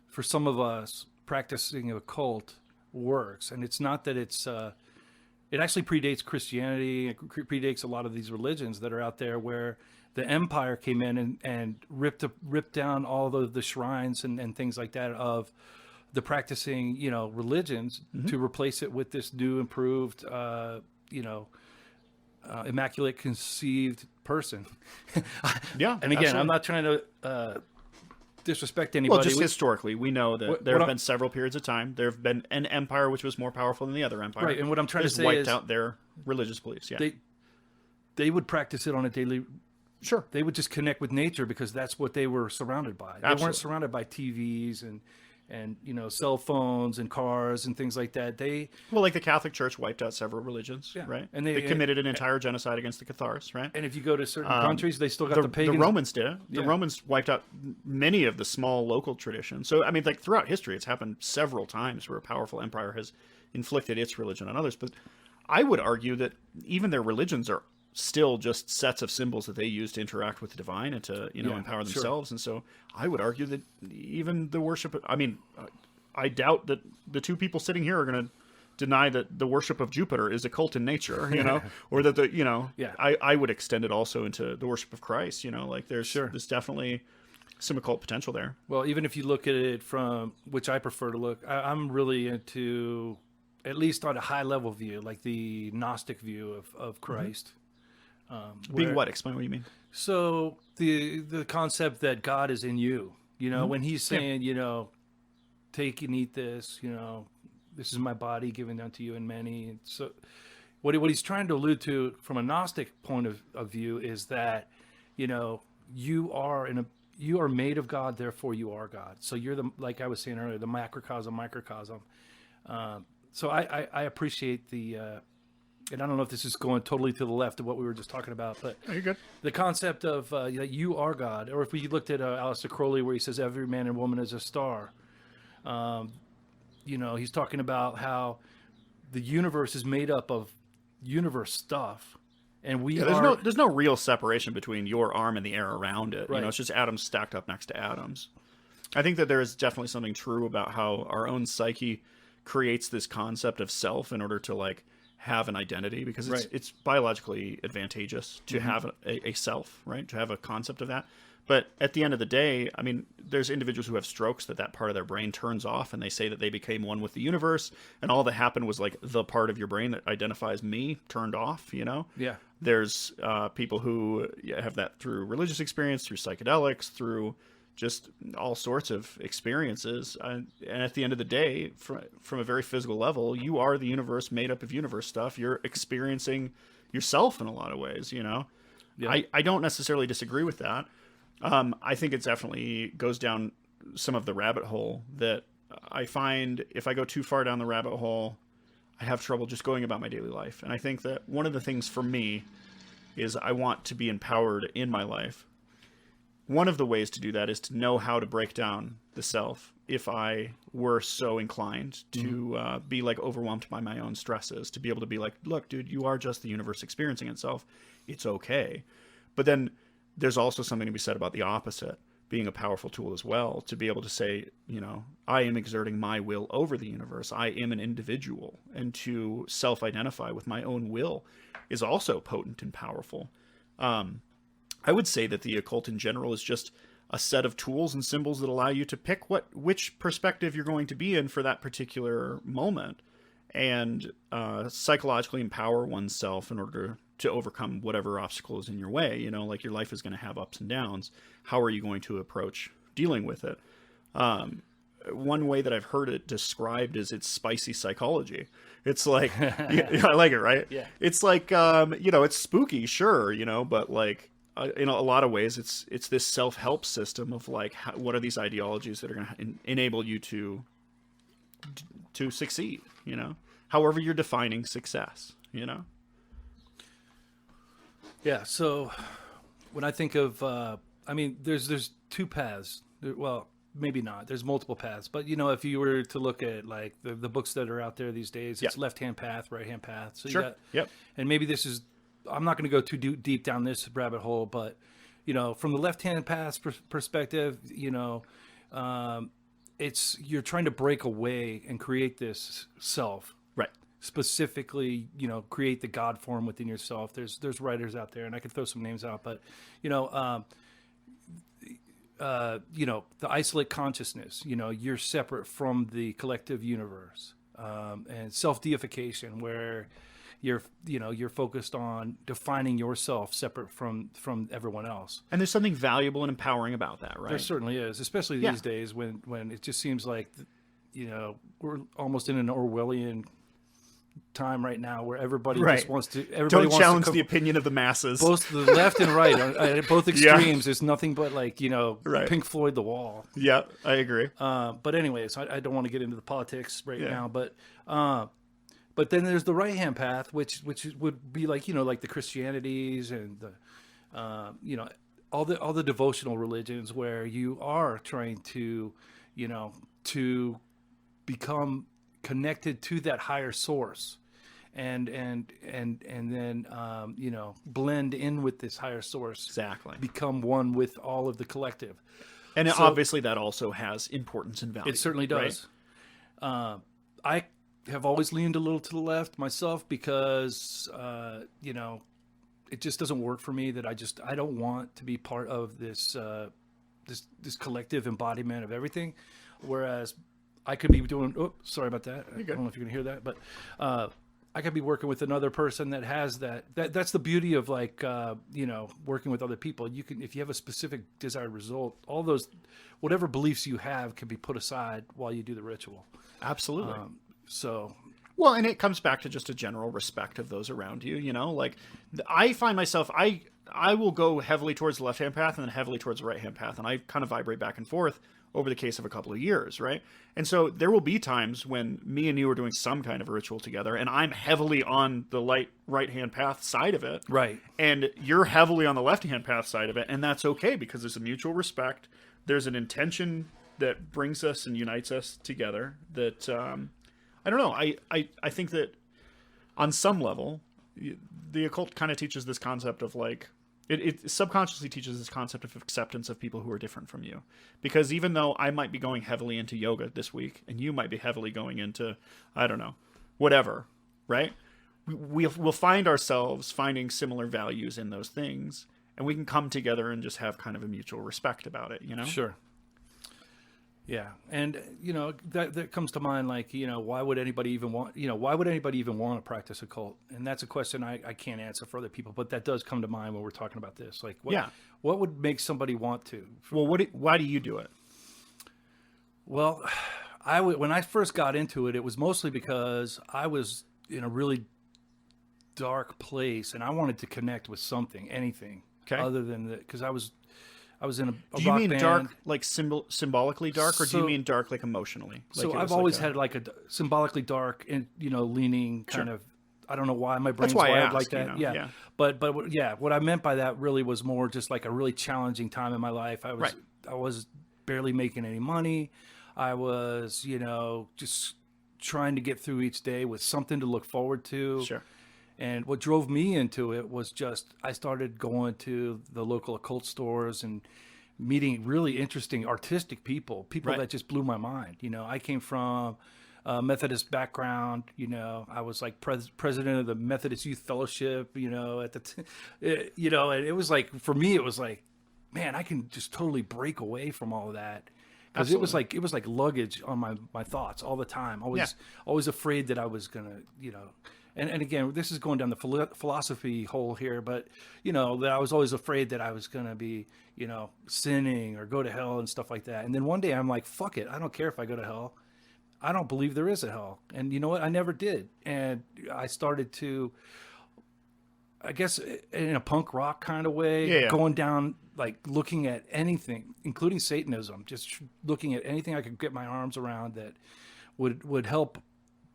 for some of us practicing occult works. And it's not that it's, it actually predates Christianity. It predates a lot of these religions that are out there, where the empire came in and ripped down all the shrines and things like that of the practicing, religions, to replace it with this new, improved, immaculate conceived person. Yeah. And again, absolutely. I'm not trying to disrespect anybody. Well, just historically, we know that there have been several periods of time. There have been an empire which was more powerful than the other empire. Right, and what I'm trying to say wiped is out their religious beliefs. Yeah, they would practice it on a daily. Sure. They would just connect with nature because that's what they were surrounded by. They weren't surrounded by TVs and cell phones and cars and things like that. Like the Catholic Church wiped out several religions, right? And they committed an entire genocide against the Cathars, right? And if you go to certain countries, they still got the pagans. The Romans did it. The Romans wiped out many of the small local traditions. So, throughout history, it's happened several times where a powerful empire has inflicted its religion on others. But I would argue that even their religions are still just sets of symbols that they use to interact with the divine and to empower themselves. And so I would argue that even the worship, I doubt that the two people sitting here are going to deny that the worship of Jupiter is occult in nature, or that I would extend it also into the worship of Christ. There's definitely some occult potential there. Well, even if you look at it from which I prefer to look, I'm really into, at least on a high level view, like the Gnostic view of Christ. Being what? Explain what you mean. So the concept that God is in you, when he's saying, take and eat this, this is my body given unto you in many. And so what he's trying to allude to from a Gnostic point of view is that, you are made of God, therefore you are God. So you're like I was saying earlier, the macrocosm, microcosm. So I appreciate and I don't know if this is going totally to the left of what we were just talking about, but you're good. The concept of you are God, or if we looked at Aleister Crowley, where he says every man and woman is a star. He's talking about how the universe is made up of universe stuff, and there's no real separation between your arm and the air around it. Right. It's just atoms stacked up next to atoms. I think that there is definitely something true about how our own psyche creates this concept of self in order to have an identity, because it's biologically advantageous to have a self, right? To have a concept of that. But at the end of the day, there's individuals who have strokes that part of their brain turns off, and they say that they became one with the universe, and all that happened was the part of your brain that identifies me turned off, Yeah. There's people who have that through religious experience, through psychedelics, through, just all sorts of experiences. And at the end of the day, from a very physical level, you are the universe made up of universe stuff. You're experiencing yourself in a lot of ways, you know? Yeah. I don't necessarily disagree with that. I think it definitely goes down some of the rabbit hole that I find if I go too far down the rabbit hole, I have trouble just going about my daily life. And I think that one of the things for me is I want to be empowered in my life. One of the ways to do that is to know how to break down the self if I were so inclined to be like overwhelmed by my own stresses, to be able to be like, look, dude, you are just the universe experiencing itself. It's okay. But then there's also something to be said about the opposite being a powerful tool as well, to be able to say, you know, I am exerting my will over the universe. I am an individual. And to self-identify with my own will is also potent and powerful. I would say that the occult in general is just a set of tools and symbols that allow you to pick which perspective you're going to be in for that particular moment, and psychologically empower oneself in order to overcome whatever obstacle is in your way. You know, like your life is going to have ups and downs. How are you going to approach dealing with it? One way that I've heard it described is it's spicy psychology. It's like, I like it, right? Yeah. It's like, you know, it's spooky, sure, you know, but like, in a lot of ways, it's this self-help system of like, what are these ideologies that are going to enable you to succeed, you know, however you're defining success, you know? Yeah. So when I think of, I mean, there's two paths. Well, maybe not. There's multiple paths. But, you know, if you were to look at like the books that are out there these days, it's left-hand path, right-hand path. So Sure. you got, Yep. and maybe this is, I'm not going to go too deep down this rabbit hole, but, you know, from the left-hand path perspective, you know, you're trying to break away and create this self. Right. Specifically, you know, create the God form within yourself. There's writers out there, and I could throw some names out, but, you know, the isolate consciousness, you know, you're separate from the collective universe, and self-deification, where you're focused on defining yourself separate from everyone else. And there's something valuable and empowering about that, right? There certainly is, especially these days when it just seems like, you know, we're almost in an Orwellian time right now where everybody just wants to. Everybody Don't challenge the opinion of the masses. Both the left and right, at both extremes. There's nothing but like, you know, Pink Floyd, The Wall. Yeah, I agree. But anyways, I don't want to get into the politics now. But then there's the right hand path, which would be like, you know, like the Christianities and the you know, all the devotional religions where you are trying to, you know, to become connected to that higher source, and then you know, blend in with this higher source. Exactly. Become one with all of the collective. And obviously that also has importance and value. It certainly does. Right? I have always leaned a little to the left myself because you know, it just doesn't work for me that I don't want to be part of this this collective embodiment of everything, whereas I could be doing. Oh, sorry about that. I don't know if you can hear that, but I could be working with another person that has that. That's the beauty of like you know, working with other people. You can, if you have a specific desired result, all those whatever beliefs you have can be put aside while you do the ritual. Absolutely. Well, and it comes back to just a general respect of those around you. You know, like I find myself, I will go heavily towards the left-hand path and then heavily towards the right-hand path, and I kind of vibrate back and forth over the case of a couple of years, right? And so there will be times when me and you are doing some kind of a ritual together, and I'm heavily on the right-hand path side of it. Right. And you're heavily on the left-hand path side of it, and that's okay because there's a mutual respect. There's an intention that brings us and unites us together that, I don't know, I think that on some level, the occult kind of teaches this concept of like, it subconsciously teaches this concept of acceptance of people who are different from you. Because even though I might be going heavily into yoga this week, and you might be heavily going into, I don't know, whatever, right? We'll find ourselves finding similar values in those things, and we can come together and just have kind of a mutual respect about it, you know? Sure. Yeah. And, that comes to mind, like, why would anybody even want to practice occult? And that's a question I can't answer for other people, but that does come to mind when we're talking about this. Like, what would make somebody want to? Well, why do you do it? Well, when I first got into it, it was mostly because I was in a really dark place and I wanted to connect with something, anything other than that, because I was in a do you rock mean band. Dark, like symbolically dark, or do you mean dark like emotionally? So I've always had like a symbolically dark and leaning kind of. I don't know why my brain's wired like that. Yeah. But what I meant by that really was more just like a really challenging time in my life. I was barely making any money. I was just trying to get through each day with something to look forward to. Sure. And what drove me into it was just I started going to the local occult stores and meeting really interesting artistic people that just blew my mind. I came from a Methodist background. I was like president of the Methodist Youth Fellowship. At the and it was like, for me, it was like, man, I can just totally break away from all of that. Because it was like luggage on my thoughts all the time. Always afraid that I was gonna, And again, this is going down the philosophy hole here, but that I was always afraid that I was going to be, sinning or go to hell and stuff like that. And then one day I'm like, fuck it. I don't care if I go to hell. I don't believe there is a hell. And you know what? I never did. And I started to, I guess in a punk rock kind of way, going down, like looking at anything, including Satanism, just looking at anything I could get my arms around that would help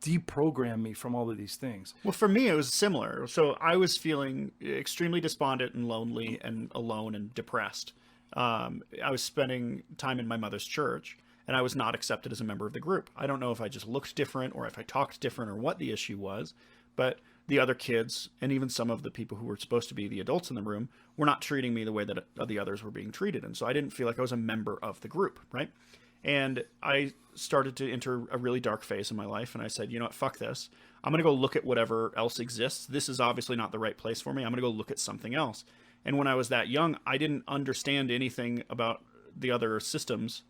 deprogram me from all of these things. Well, for me, it was similar. So I was feeling extremely despondent and lonely and alone and depressed. I was spending time in my mother's church, and I was not accepted as a member of the group. I don't know if I just looked different or if I talked different or what the issue was, but the other kids and even some of the people who were supposed to be the adults in the room were not treating me the way that the others were being treated. And so I didn't feel like I was a member of the group, right? And I started to enter a really dark phase in my life. And I said, you know what, fuck this. I'm going to go look at whatever else exists. This is obviously not the right place for me. I'm going to go look at something else. And when I was that young, I didn't understand anything about the other systems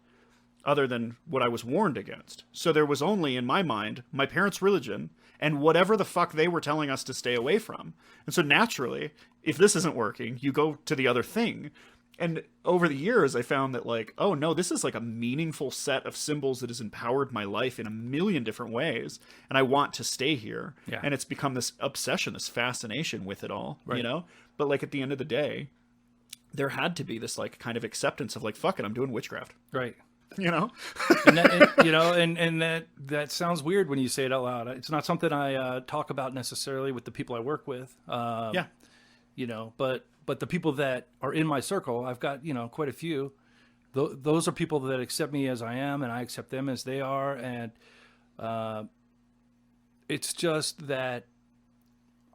other than what I was warned against. So there was only, in my mind, my parents' religion and whatever the fuck they were telling us to stay away from. And so naturally, if this isn't working, you go to the other thing. And over the years, I found that like, oh no, this is like a meaningful set of symbols that has empowered my life in a million different ways. And I want to stay here. Yeah. And it's become this obsession, this fascination with it all, right. But like at the end of the day, there had to be this like kind of acceptance of like, fuck it, I'm doing witchcraft. Right. And that, that sounds weird when you say it out loud. It's not something I talk about necessarily with the people I work with. But the people that are in my circle, I've got, quite a few. Those are people that accept me as I am, and I accept them as they are. And it's just that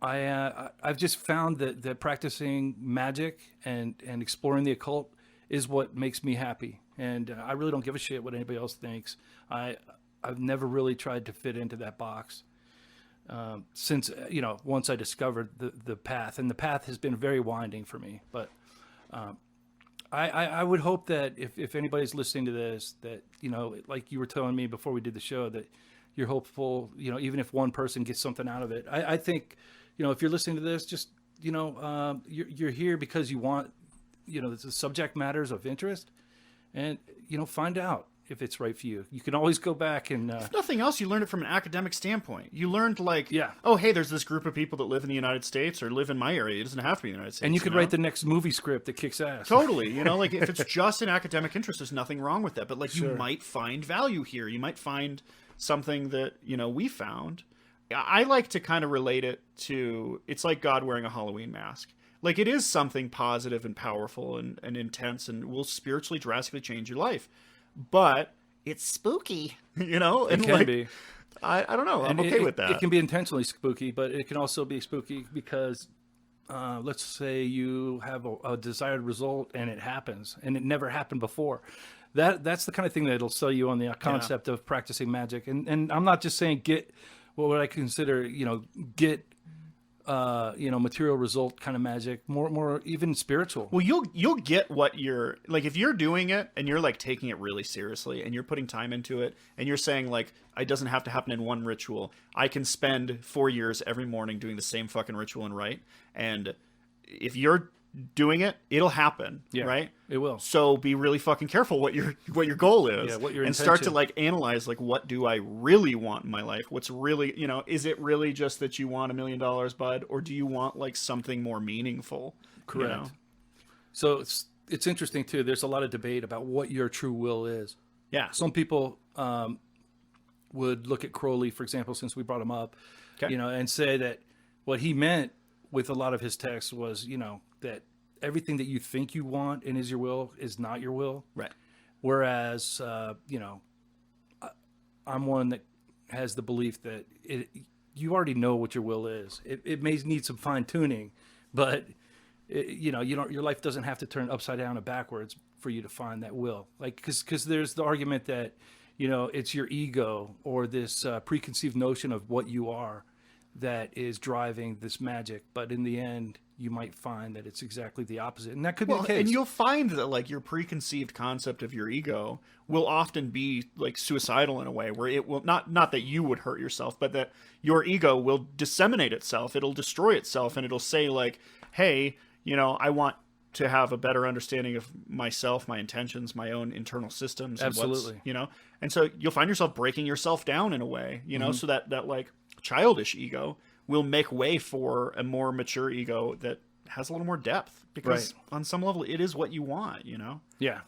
I've just found that practicing magic and exploring the occult is what makes me happy. And I really don't give a shit what anybody else thinks. I've never really tried to fit into that box. Since, once I discovered the path, and the path has been very winding for me, but, I would hope that if anybody's listening to this, that, like you were telling me before we did the show, that you're hopeful, even if one person gets something out of it. I think, if you're listening to this, just, you're here because you want, the subject matters of interest, and, find out if it's right for you. You can always go back and... if nothing else, you learned it from an academic standpoint. You learned oh, hey, there's this group of people that live in the United States or live in my area. It doesn't have to be the United States. And you could write the next movie script that kicks ass. Totally. Like if it's just an academic interest, there's nothing wrong with that. But like you might find value here. You might find something that, we found. I like to kind of relate it to, it's like God wearing a Halloween mask. Like it is something positive and powerful and intense and will spiritually drastically change your life. But it's spooky, and it can be. I don't know. I'm okay with that. It can be intentionally spooky, but it can also be spooky because, let's say you have a desired result and it happens, and it never happened before. That's the kind of thing that'll sell you on the concept of practicing magic. And I'm not just saying get what would I consider, get material result kind of magic, more even spiritual. Well, you'll get what you're like if you're doing it and you're like taking it really seriously and you're putting time into it and you're saying like it doesn't have to happen in one ritual. I can spend 4 years every morning doing the same fucking ritual and rite. And if you're doing it, it'll happen, right? It will. So be really fucking careful what your goal is, what your and start to intention. like analyze like what do I really want in my life? What's really, is it really just that you want $1 million, bud, or do you want like something more meaningful? Correct. So it's interesting too. There's a lot of debate about what your true will is. Yeah. Some people would look at Crowley, for example, since we brought him up, Okay. and say that what he meant with a lot of his texts was, that everything that you think you want and is your will is not your will. Right. Whereas, I'm one that has the belief that you already know what your will is. It may need some fine tuning, but your life doesn't have to turn upside down and backwards for you to find that will. Like, because there's the argument that, it's your ego or this preconceived notion of what you are that is driving this magic. But in the end, you might find that it's exactly the opposite. And that could be the case. And you'll find that like your preconceived concept of your ego will often be like suicidal in a way where it will not that you would hurt yourself, but that your ego will disseminate itself. It'll destroy itself and it'll say like, hey, I want to have a better understanding of myself, my intentions, my own internal systems. Absolutely. And so you'll find yourself breaking yourself down in a way, so that like childish ego will make way for a more mature ego that has a little more depth because on some level it is what you want, Yeah.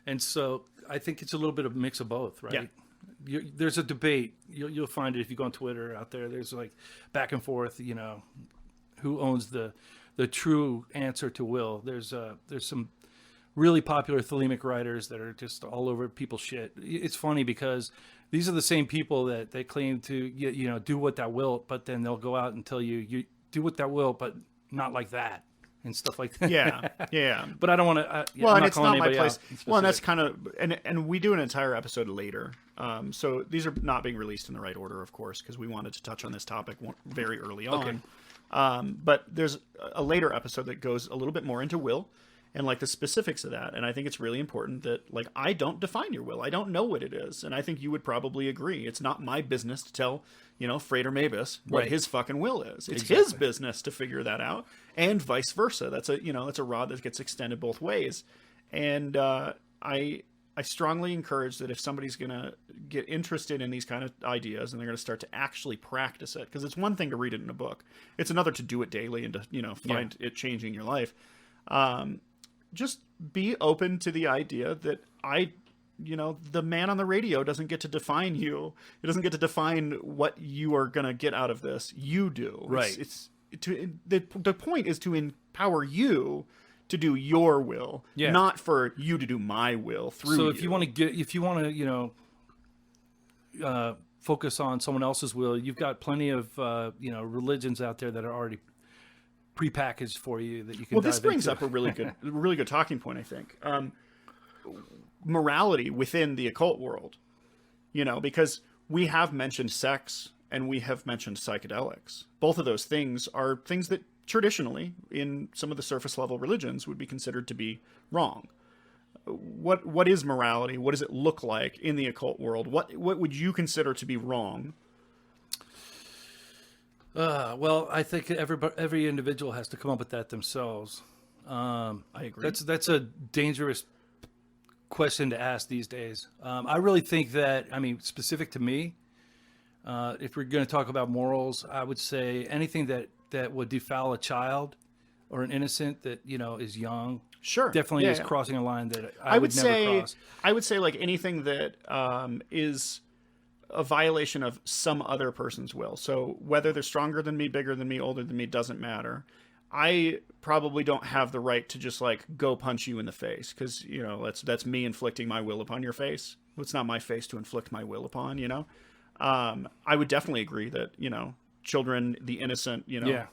And so I think it's a little bit of a mix of both, right? Yeah. There's a debate. You'll find it if you go on Twitter out there. There's like back and forth, who owns the true answer to will. There's some really popular thelemic writers that are just all over people's shit. It's funny because these are the same people that they claim to, do what thou wilt, but then they'll go out and tell you do what thou wilt, but not like that and stuff like that. Yeah. But I don't want to. Well, and it's not my anybody place. out Well, and that's kind of, and we do an entire episode later. So these are not being released in the right order, of course, because we wanted to touch on this topic very early on. But there's a later episode that goes a little bit more into will and like the specifics of that. And I think it's really important that like, I don't define your will. I don't know what it is. And I think you would probably agree. It's not my business to tell, Frater Mavis what his fucking will is. It's his business to figure that out, and vice versa. That's a rod that gets extended both ways. And, I strongly encourage that if somebody's going to get interested in these kind of ideas and they're going to start to actually practice it, because it's one thing to read it in a book. It's another to do it daily and to, find it changing your life. Just be open to the idea that the man on the radio doesn't get to define you. It doesn't get to define what you are going to get out of this. You do. Right. The point is to empower you to do your will, not for you to do my will through you. So if you want to focus on someone else's will, you've got plenty of religions out there that are already prepackaged for you that you can. Well, this dive brings into. up a really good talking point, I think. Morality within the occult world, because we have mentioned sex and we have mentioned psychedelics. Both of those things are things that traditionally in some of the surface level religions would be considered to be wrong. What is morality? What does it look like in the occult world? What would you consider to be wrong? Well, I think every individual has to come up with that themselves. I agree. That's a dangerous question to ask these days. I really think that, specific to me, if we're going to talk about morals, I would say anything that would defile a child or an innocent that, is young. Sure. Definitely is crossing a line that I would never cross. I would say like anything that is a violation of some other person's will. So whether they're stronger than me, bigger than me, older than me, doesn't matter. I probably don't have the right to just like go punch you in the face because, that's me inflicting my will upon your face. It's not my face to inflict my will upon, I would definitely agree that, children, the innocent,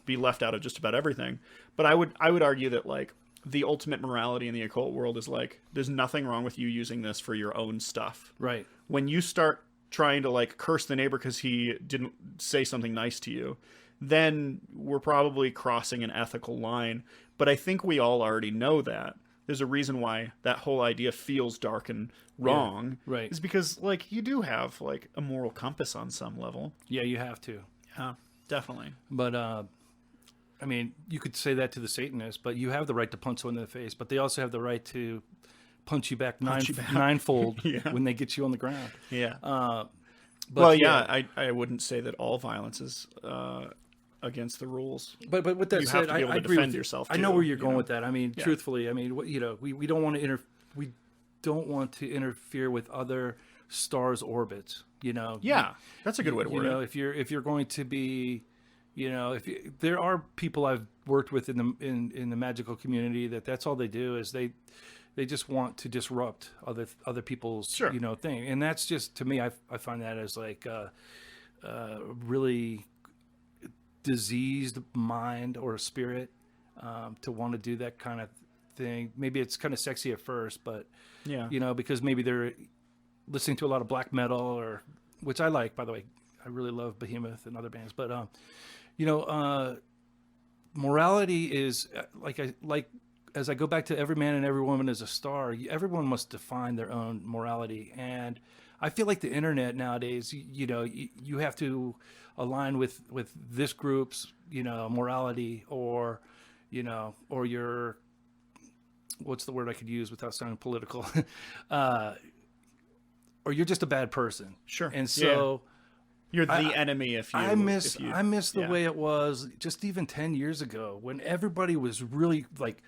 be left out of just about everything. But I would argue that like the ultimate morality in the occult world is like, there's nothing wrong with you using this for your own stuff. Right. When you start trying to like curse the neighbor because he didn't say something nice to you, then we're probably crossing an ethical line. But I think we all already know that. There's a reason why that whole idea feels dark and wrong. Yeah, right. Is because, like, you do have, like, a moral compass on some level. Yeah, you have to. Yeah, definitely. But, I mean, you could say that to the Satanists, but you have the right to punch someone in the face. But they also have the right to punch you back ninefold Yeah. when they get you on the ground. Yeah. But Well, yeah, I wouldn't say that all violence is against the rules. But with that You said, have to be able I to agree defend with you. yourself, I know too, where you're you going know? with that. I mean, Yeah. truthfully, I mean, we don't want to we don't want to interfere with other stars' orbits. You know. Yeah, that's a good way to word You know, it. if you're going to be, you know, there are people I've worked with in the magical community that's all they do is they just want to disrupt other people's Sure. you know thing, and that's just, to me, I find that as like really diseased mind or a spirit to want to do that kind of thing. Maybe it's kind of sexy at first, but Yeah. you know, because maybe they're listening to a lot of black metal, or which I like, by the way. I really love Behemoth and other bands, but you know, morality is like as I go back to every man and every woman is a star. Everyone must define their own morality, and I feel like the internet nowadays, you know, you have to align with this group's, you know, morality, or, you know, or your, what's the word I could use without sounding political, or you're just a bad person. Sure. And so You're the enemy if you. I miss the yeah. way it was just even 10 years ago, when everybody was really like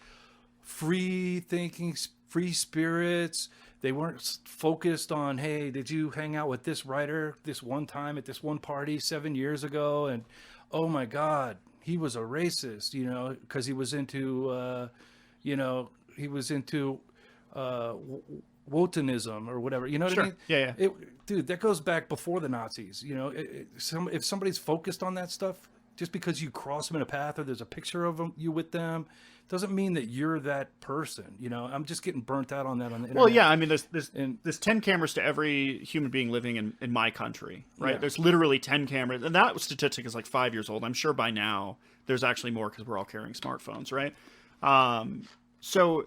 free thinking, free spirits. They weren't focused on, hey, did you hang out with this writer this one time at this one party 7 years ago? And oh my God, he was a racist, you know, because he was into, you know, he was into Wotanism or whatever. You know what Sure. I mean? Yeah. Dude, that goes back before the Nazis. You know, if somebody's focused on that stuff, just because you cross them in a path or there's a picture of you with them, doesn't mean that you're that person. You know, I'm just getting burnt out on that on the internet. Well, yeah, I mean, there's And- 10 cameras to every human being living in my country, right? Yeah. There's literally 10 cameras, and that statistic is like 5 years old. I'm sure by now there's actually more because we're all carrying smartphones, right? So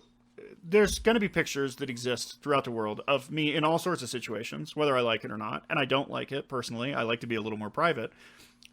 there's going to be pictures that exist throughout the world of me in all sorts of situations, whether I like it or not, and I don't like it personally. I like to be a little more private.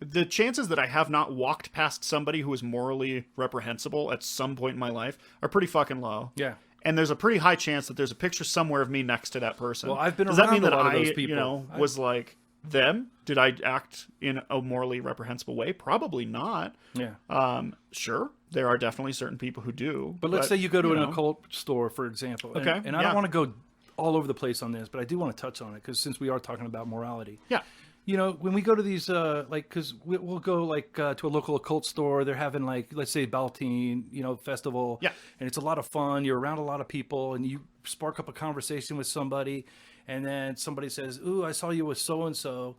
The chances that I have not walked past somebody who is morally reprehensible at some point in my life are pretty fucking low. Yeah. And there's a pretty high chance that there's a picture somewhere of me next to that person. Well, I've been Does that around mean a that lot of I, those people. you know, was like them? Did I act in a morally reprehensible way? Probably not. Yeah. Sure, there are definitely certain people who do. But let's say you go to an know. occult store, for example. And, Okay, and I yeah. don't want to go all over the place on this, but I do want to touch on it, because since we are talking about morality. Yeah. You know, when we go to these, like, because we'll go, like, to a local occult store. They're having, like, let's say, Baltine, you know, festival. Yeah. And it's a lot of fun. You're around a lot of people, and you spark up a conversation with somebody. And then somebody says, ooh, I saw you with so-and-so.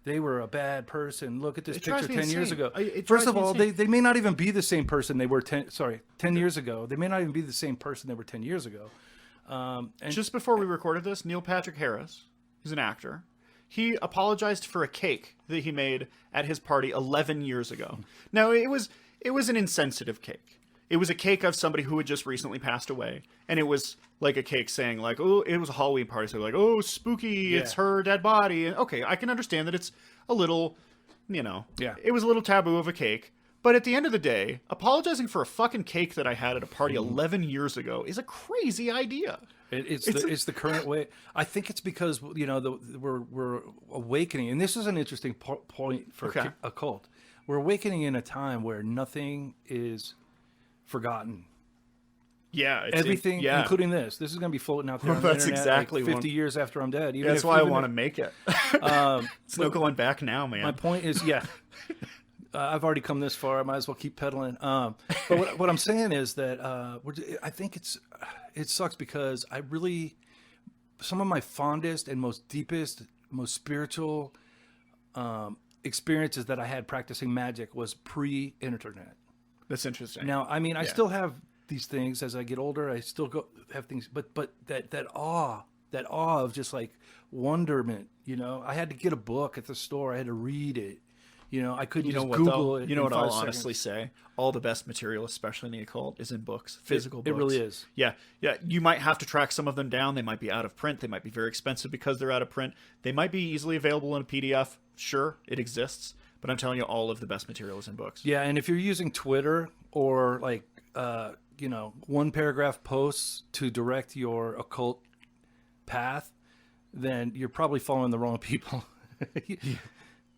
They were a bad person. Look at this It drives picture me 10 years insane. ago. It First drives of me all, insane. they may not even be the same person they were 10 years ago. They may not even be the same person they were 10 years ago. And Just before we recorded this, Neil Patrick Harris, who's an actor, he apologized for a cake that he made at his party 11 years ago. Now, it was an insensitive cake. It was a cake of somebody who had just recently passed away, and it was like a cake saying, like, oh, it was a Halloween party, so like, oh, spooky, it's her dead body. And okay, I can understand that it's a little, you know, Yeah. it was a little taboo of a cake. But at the end of the day, apologizing for a fucking cake that I had at a party 11 years ago is a crazy idea. It's the current way. I think it's because, you know, we're awakening, and this is an interesting point for Okay. occult. We're awakening in a time where nothing is forgotten. Yeah, Everything, yeah. including this. This is going to be floating out there on the That's internet exactly like 50 one- years after I'm dead. Even That's if- why I even want to if- make it. It's no going back now, man. My point is, yeah, I've already come this far. I might as well keep pedaling. But what I'm saying is that I think it sucks, because I really, some of my fondest and most deepest, most spiritual experiences that I had practicing magic was pre-internet. That's interesting. Now, I mean, I Yeah. still have these things as I get older. I still have things, but that awe of just like wonderment, you know. I had to get a book at the store. I had to read it, I couldn't You know just what, Google though? it. You know in what I'll 5 seconds. honestly say? All the best material, especially in the occult, is in books, physical books. It really is. Yeah. You might have to track some of them down. They might be out of print. They might be very expensive because they're out of print. They might be easily available in a PDF. Sure, it exists. But I'm telling you, all of the best material is in books. Yeah, and if you're using Twitter or like, one paragraph posts to direct your occult path, then you're probably following the wrong people.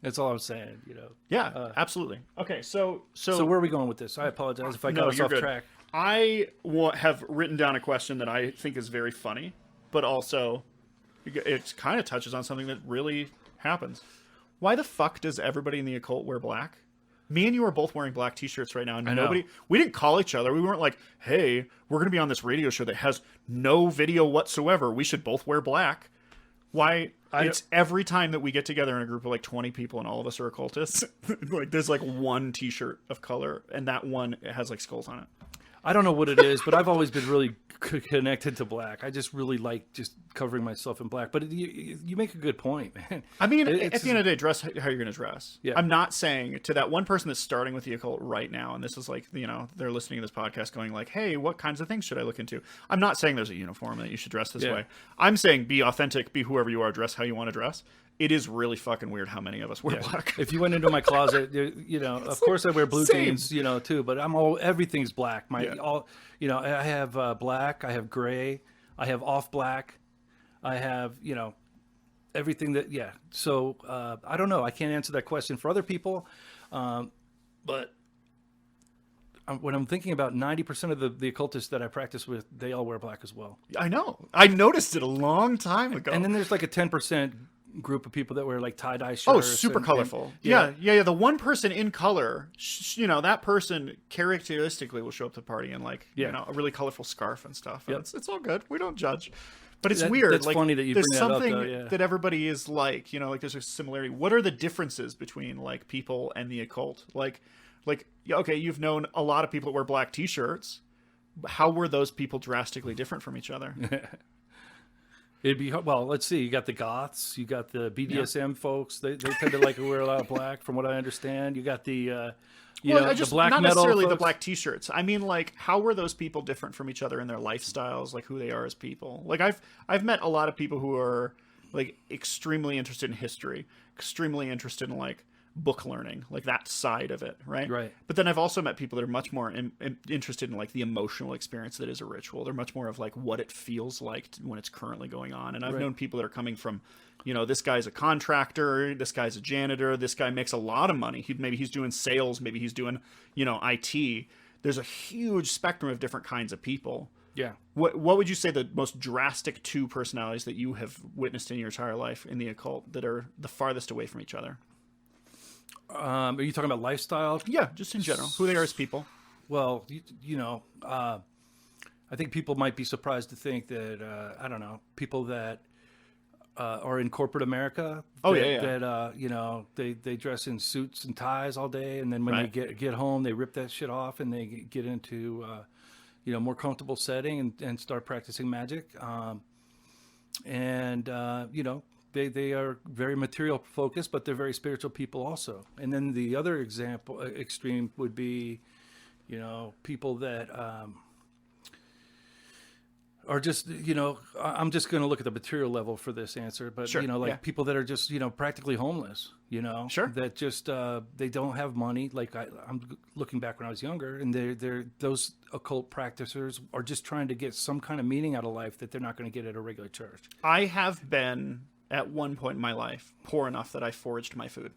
That's all I'm saying, Yeah, absolutely. Okay, so So where are we going with this? I apologize if I got us you're off good. track. I have written down a question that I think is very funny, but also it kind of touches on something that really happens. Why the fuck does everybody in the occult wear black? Me and you are both wearing black t-shirts right now, and know. we didn't call each other. We weren't like, hey, we're going to be on this radio show that has no video whatsoever. We should both wear black. Why? It's every time that we get together in a group of like 20 people and all of us are occultists, like there's like one t-shirt of color, and that one has like skulls on it. I don't know what it is, but I've always been really connected to black. I just really like just covering myself in black. But you make a good point, man. I mean, It's- at the end of the day, dress how you're going to dress. Yeah. I'm not saying to that one person that's starting with the occult right now, and this is like, they're listening to this podcast going like, hey, what kinds of things should I look into? I'm not saying there's a uniform that you should dress this Yeah. way. I'm saying be authentic, be whoever you are, dress how you want to dress. It is really fucking weird how many of us wear black. If you went into my closet, of course I wear blue same. jeans, too, but everything's black. I have black, I have gray, I have off black, I have, everything that, yeah. So I don't know. I can't answer that question for other people. But when I'm thinking about 90% of the occultists that I practice with, they all wear black as well. I know. I noticed it a long time ago. And then there's like a 10% group of people that wear like tie-dye shirts. Oh, super colorful. yeah. Yeah. The one person in color, that person characteristically will show up to the party in like, a really colorful scarf and stuff. And Yep. it's all good. We don't judge. But it's That- weird. that's like, funny that you there's bring that up, something though, yeah. that everybody is like, like there's a similarity. What are the differences between like people and the occult? Like, okay, you've known a lot of people that wear black t-shirts. How were those people drastically different from each other? It'd be well. Let's see. You got the goths. You got the BDSM folks. They tend to like to wear a lot of black, from what I understand. You got the the black not metal necessarily the folks. black t-shirts. I mean, like, how were those people different from each other in their lifestyles, like who they are as people? Like, I've met a lot of people who are like extremely interested in history, extremely interested in like book learning, like that side of it, right? Right. But then I've also met people that are much more interested in like the emotional experience that is a ritual. They're much more of like what it feels like when it's currently going on. And I've known people that are coming from, this guy's a contractor, this guy's a janitor, this guy makes a lot of money. Maybe he's doing sales, maybe he's doing, IT. There's a huge spectrum of different kinds of people. Yeah. What would you say the most drastic two personalities that you have witnessed in your entire life in the occult that are the farthest away from each other? Are you talking about lifestyle? Yeah, just in general, who they are as people. Well, I think people might be surprised to think that I don't know, people that are in corporate America. Oh, that, yeah. That they dress in suits and ties all day, and then when Right. they get home, they rip that shit off and they get into more comfortable setting and start practicing magic. They are very material focused, but they're very spiritual people also. And then the other extreme would be, people that are just, I'm just going to look at the material level for this answer, but Sure, yeah. people that are just, practically homeless, Sure. that just, they don't have money. Like I'm looking back when I was younger, and those occult practitioners are just trying to get some kind of meaning out of life that they're not going to get at a regular church. I have been, at one point in my life, poor enough that I foraged my food.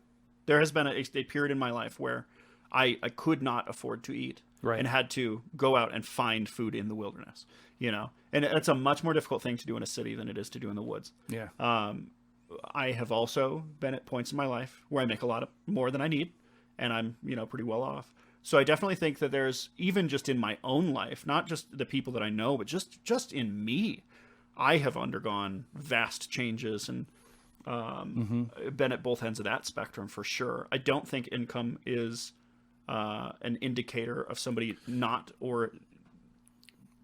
There has been a period in my life where I could not afford to eat. Right. And had to go out and find food in the wilderness, And it's a much more difficult thing to do in a city than it is to do in the woods. Yeah. I have also been at points in my life where I make a lot more than I need, and I'm, pretty well off. So I definitely think that there's, even just in my own life, not just the people that I know, but just in me, I have undergone vast changes and been at both ends of that spectrum for sure. I don't think income is an indicator of somebody not or.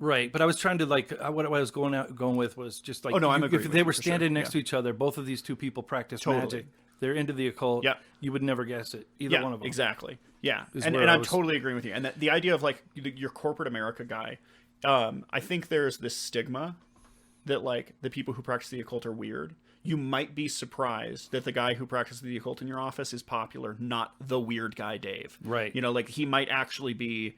Right, but I was trying to what I was going with was just like Oh, no, I'm agreeing if with they you were for standing sure, next yeah. to each other, both of these two people practice Totally. magic. they're into the occult. Yeah. You would never guess it. Either one of them. Exactly. Yeah, Is and where I I'm was- totally agreeing with you. And the idea of like your corporate America guy, I think there's this stigma that like the people who practice the occult are weird. You might be surprised that the guy who practices the occult in your office is popular, not the weird guy Dave. Right. You know, like he might actually be,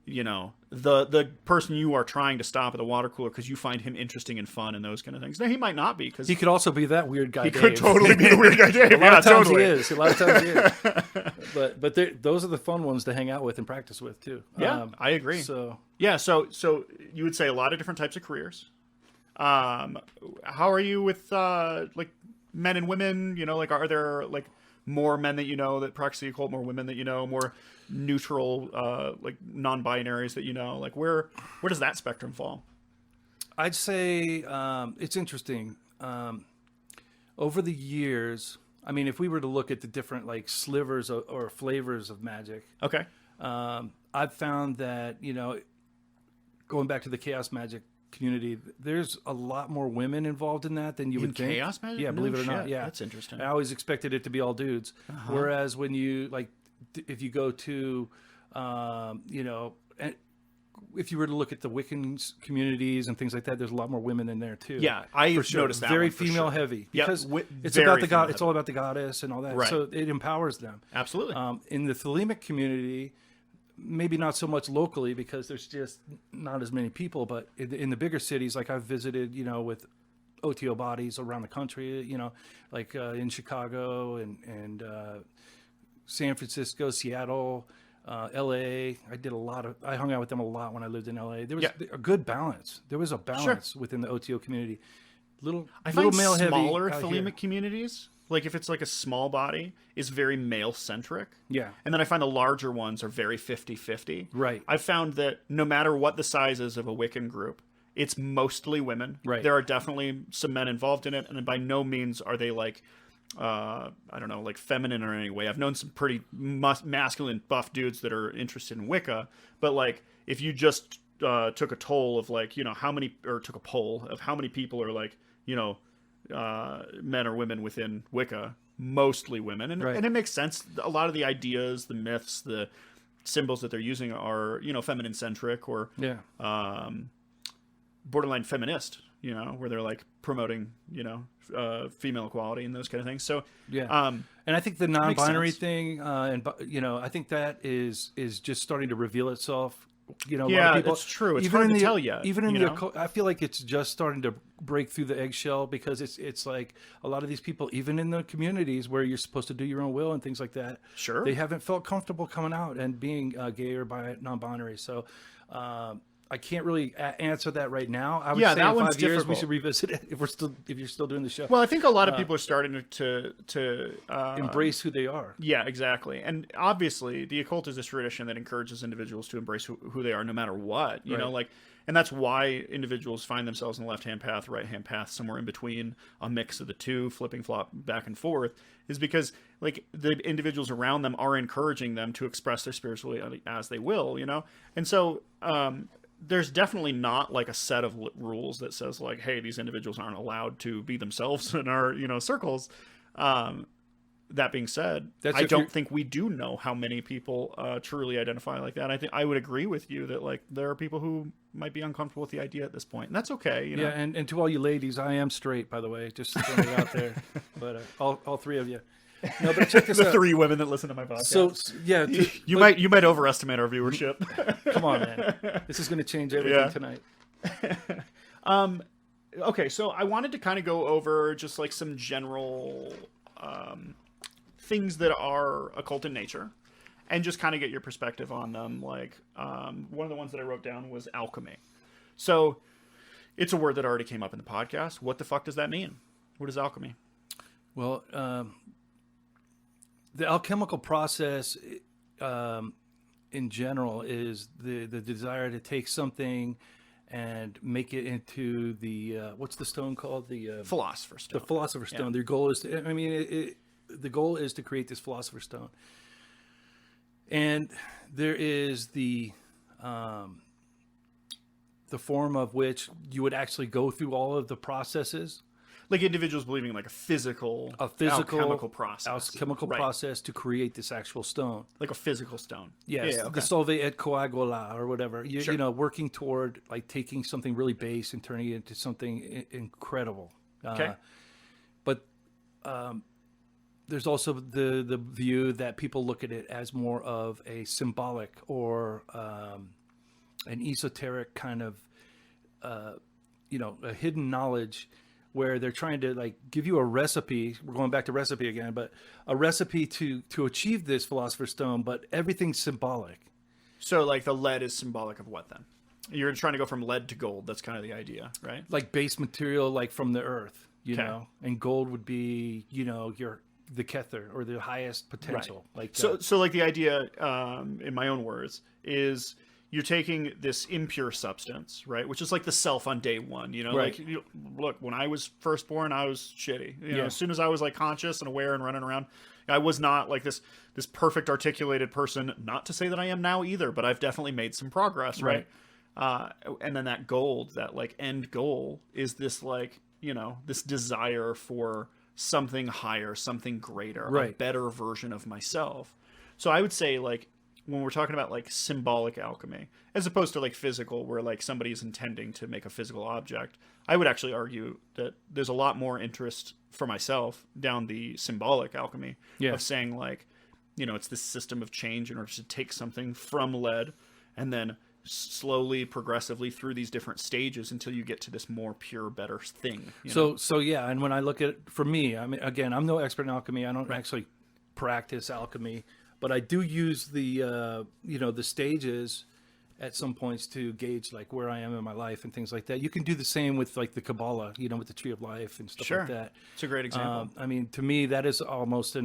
you know, the person you are trying to stop at the water cooler because you find him interesting and fun and those kind of things. Now he might not be because He could also be that weird guy. he Dave. could totally be the weird guy Dave. A lot Yeah, of times totally. he is. A lot of times he is. But those are the fun ones to hang out with and practice with too. Yeah, I agree. So Yeah, so you would say a lot of different types of careers. How are you with like men and women? You know, like are there like more men that you know that practice the occult, more women that you know, more neutral like non-binaries that you know? Like where does that spectrum fall? I'd say it's interesting. Over the years, I mean, if we were to look at the different like slivers or flavors of magic, Okay. I've found that, you know, going back to the chaos magic community, there's a lot more women involved in that than you would think. chaos magic? Yeah, No believe it or not. shit. Yeah, That's interesting. I always expected it to be all dudes. Whereas when you like, if you go to, you know, and if you were to look at the Wiccan communities and things like that, there's a lot more women in there too. Yeah, I for sure. noticed that Very one for female sure. heavy Yep, because it's very about the god. female It's all about the goddess and all that. Right. So it empowers them. Absolutely. In the Thelemic community, maybe not so much locally because there's just not as many people, but in the bigger cities, like I've visited, you know, with OTO bodies around the country, you know, like in Chicago and San Francisco, Seattle, LA. I hung out with them a lot when I lived in LA. There was a good balance. There was a balance within the OTO community. I Little find male heavy smaller out Thelemic here. communities, like if it's like a small body, is very male centric. Yeah. And then I find the larger ones are very 50-50. Right. I've found that no matter what the size is of a Wiccan group, it's mostly women. Right. There are definitely some men involved in it, and by no means are they like, I don't know, like feminine or any way. I've known some pretty masculine buff dudes that are interested in Wicca, but like if you just took a toll of like, you know, took a poll of how many people are like, you know, men or women within Wicca, mostly women. And, Right. and it makes sense. A lot of the ideas, the myths, the symbols that they're using are, you know, feminine centric or borderline feminist, you know, where they're like promoting, you know, female equality and those kind of things. So, And I think the non-binary sense. thing, you know, I think that is just starting to reveal itself. You know, a lot yeah, of people, it's true. It's even hard in to the, tell yet. Even in you the know? occult, I feel like it's just starting to break through the eggshell because it's like a lot of these people, even in the communities where you're supposed to do your own will and things like that, Sure. they haven't felt comfortable coming out and being gay or non-binary. So. I can't really answer that right now. I would say that in one's 5 years we difficult. should revisit it if you're still doing the show. Well, I think a lot of people are starting to Embrace who they are. Yeah, exactly. And obviously, the occult is this tradition that encourages individuals to embrace who they are no matter what. You know, Right. like, and that's why individuals find themselves in the left-hand path, right-hand path, somewhere in between, a mix of the two, flipping flop back and forth, is because like the individuals around them are encouraging them to express their spirituality as they will. You know, and so there's definitely not like a set of rules that says like, hey, these individuals aren't allowed to be themselves in our, you know, circles. That being said, I don't think we do know how many people truly identify like that. I think I would agree with you that like there are people who might be uncomfortable with the idea at this point, and that's okay. You know? Yeah, and to all you ladies, I am straight, by the way, just throwing it out there. But all three of you. No, but check this the out. 3 women that listen to my podcast. So yeah, you might overestimate our viewership. come on, man. This is going to change everything Yeah. tonight. Okay, so I wanted to kind of go over just like some general things that are occult in nature and just kind of get your perspective on them. Like one of the ones that I wrote down was alchemy. So it's a word that already came up in the podcast. What the fuck does that mean? What is alchemy? Well, the alchemical process in general is the desire to take something and make it into the what's the stone called? The Philosopher's Stone. The Philosopher's Stone. Their goal is to, I mean, the goal is to create this Philosopher's Stone. And there is the form of which you would actually go through all of the processes. like individuals believing like a physical alchemical process, Right. process to create this actual stone. like a physical stone. Yes, Yeah, okay. the solve et coagula or whatever. Sure. You know, working toward like taking something really base and turning it into something incredible. Okay. But there's also the view that people look at it as more of a symbolic or an esoteric kind of, a hidden knowledge where they're trying to like give you a recipe. We're going back to recipe again, but a recipe to achieve this philosopher's stone, but everything's symbolic. So like the lead is symbolic of what then? You're trying to go from lead to gold. That's kind of the idea, right? Like base material, like from the earth, you Okay. know, and gold would be, the kether or the highest potential. Like So like the idea, in my own words, is you're taking this impure substance, right? Which is like the self on day one, Right. like, look, when I was first born, I was shitty. Yeah. As soon as I was like conscious and aware and running around, I was not like this perfect articulated person. Not to say that I am now either, but I've definitely made some progress, right? And then that gold, that like end goal is this like, this desire for something higher, something greater, a Right. better version of myself. So I would say like, when we're talking about like symbolic alchemy, as opposed to like physical, where like somebody's intending to make a physical object, I would actually argue that there's a lot more interest for myself down the symbolic alchemy Yeah. of saying like, it's this system of change in order to take something from lead and then slowly, progressively through these different stages until you get to this more pure, better thing. So yeah, and when I look at it, for me, I mean, again, I'm no expert in alchemy. I don't actually practice alchemy, but I do use the the stages at some points to gauge like where I am in my life and things like that. You can do the same with like the Kabbalah, with the Tree of Life and stuff Sure. like that. It's a great example. I mean, to me, that is almost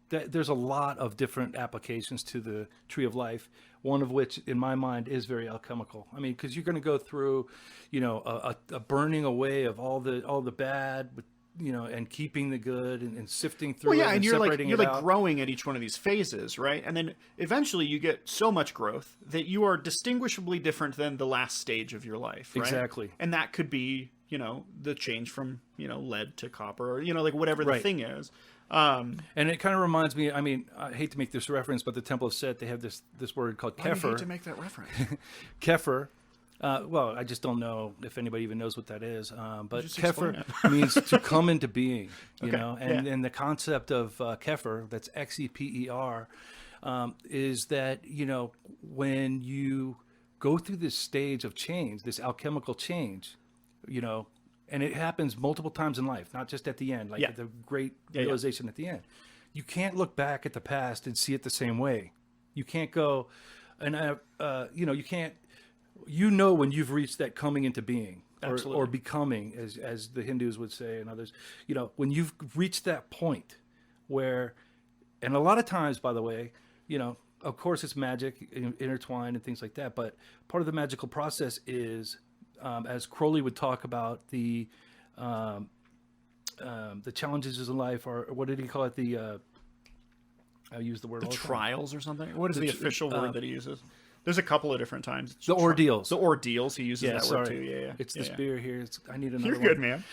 there's a lot of different applications to the Tree of Life. One of which, in my mind, is very alchemical. I mean, because you're going to go through, a burning away of all the bad, and keeping the good and sifting through Well, yeah, it and you're separating like it out. growing at each one of these phases, right? And then eventually you get so much growth that you are distinguishably different than the last stage of your life, right? Exactly. And that could be, the change from, lead to copper or, like whatever the Right. thing is. And it kind of reminds me. I mean, I hate to make this reference, but the Temple of Set, they have this word called Why do you kefir. hate to make that reference? Kefir. Well, I just don't know if anybody even knows what that is. But Just explain kefir means to come into being, Okay, and yeah. and the concept of kefir, that's Xeper, is that, when you go through this stage of change, this alchemical change, and it happens multiple times in life, not just at the end, like Yeah. at the great Yeah. realization at the end. You can't look back at the past and see it the same way. You can't go, and you can't. When you've reached that coming into being Absolutely. or becoming, as the Hindus would say and others, when you've reached that point where, and a lot of times, by the way, of course it's magic intertwined and things like that, but part of the magical process is, as Crowley would talk about, the challenges in life, or what did he call it? I use the word The all the time. trials or something? What is the official word that he uses? There's a couple of different times. It's The ordeals. The ordeals. He uses Yeah, that sorry. word too. Yeah. It's yeah, this yeah. beer here. I need another You're one. good, man.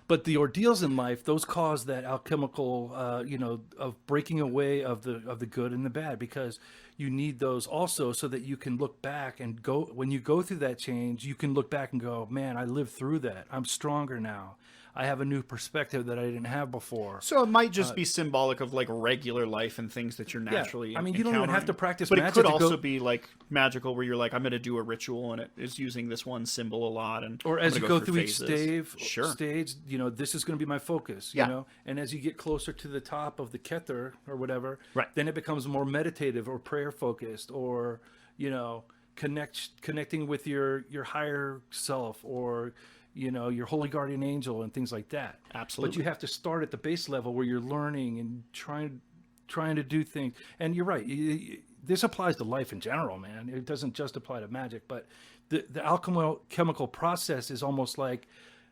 But the ordeals in life, those cause that alchemical, of breaking away of the good and the bad, because you need those also so that you can look back and go, when you go through that change, you can look back and go, man, I lived through that. I'm stronger now. I have a new perspective that I didn't have before. So it might just be symbolic of like regular life and things that you're naturally. I mean, you don't even have encountering. to practice but magic it could to go- also be like magical, where you're like, I'm going to do a ritual, and it is using this one symbol a lot, and Or I'm as you gonna go through each phases. stage, this is going to be my focus, Yeah. And as you get closer to the top of the kether or whatever, Right. then it becomes more meditative or prayer focused, or, connecting with your higher self, or, your holy guardian angel and things like that. Absolutely. But you have to start at the base level where you're learning and trying to do things. And you're right. This applies to life in general, man. It doesn't just apply to magic, but the alchemical process is almost like,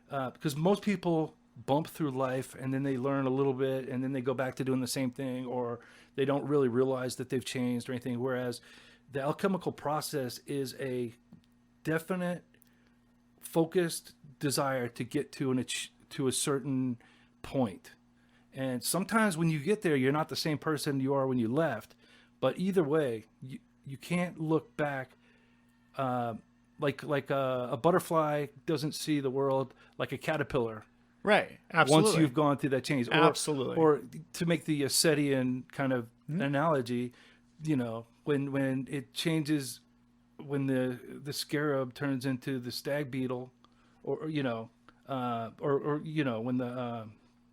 because most people bump through life and then they learn a little bit and then they go back to doing the same thing, or they don't really realize that they've changed or anything. Whereas the alchemical process is a definite, focused desire to get to to a certain point. And sometimes when you get there, you're not the same person you are when you left. But either way, you can't look back. Like a butterfly doesn't see the world like a caterpillar. Right. Absolutely. Once you've gone through that change. Absolutely. Or to make the Ascetian kind of analogy, when it changes, when the scarab turns into the stag beetle, or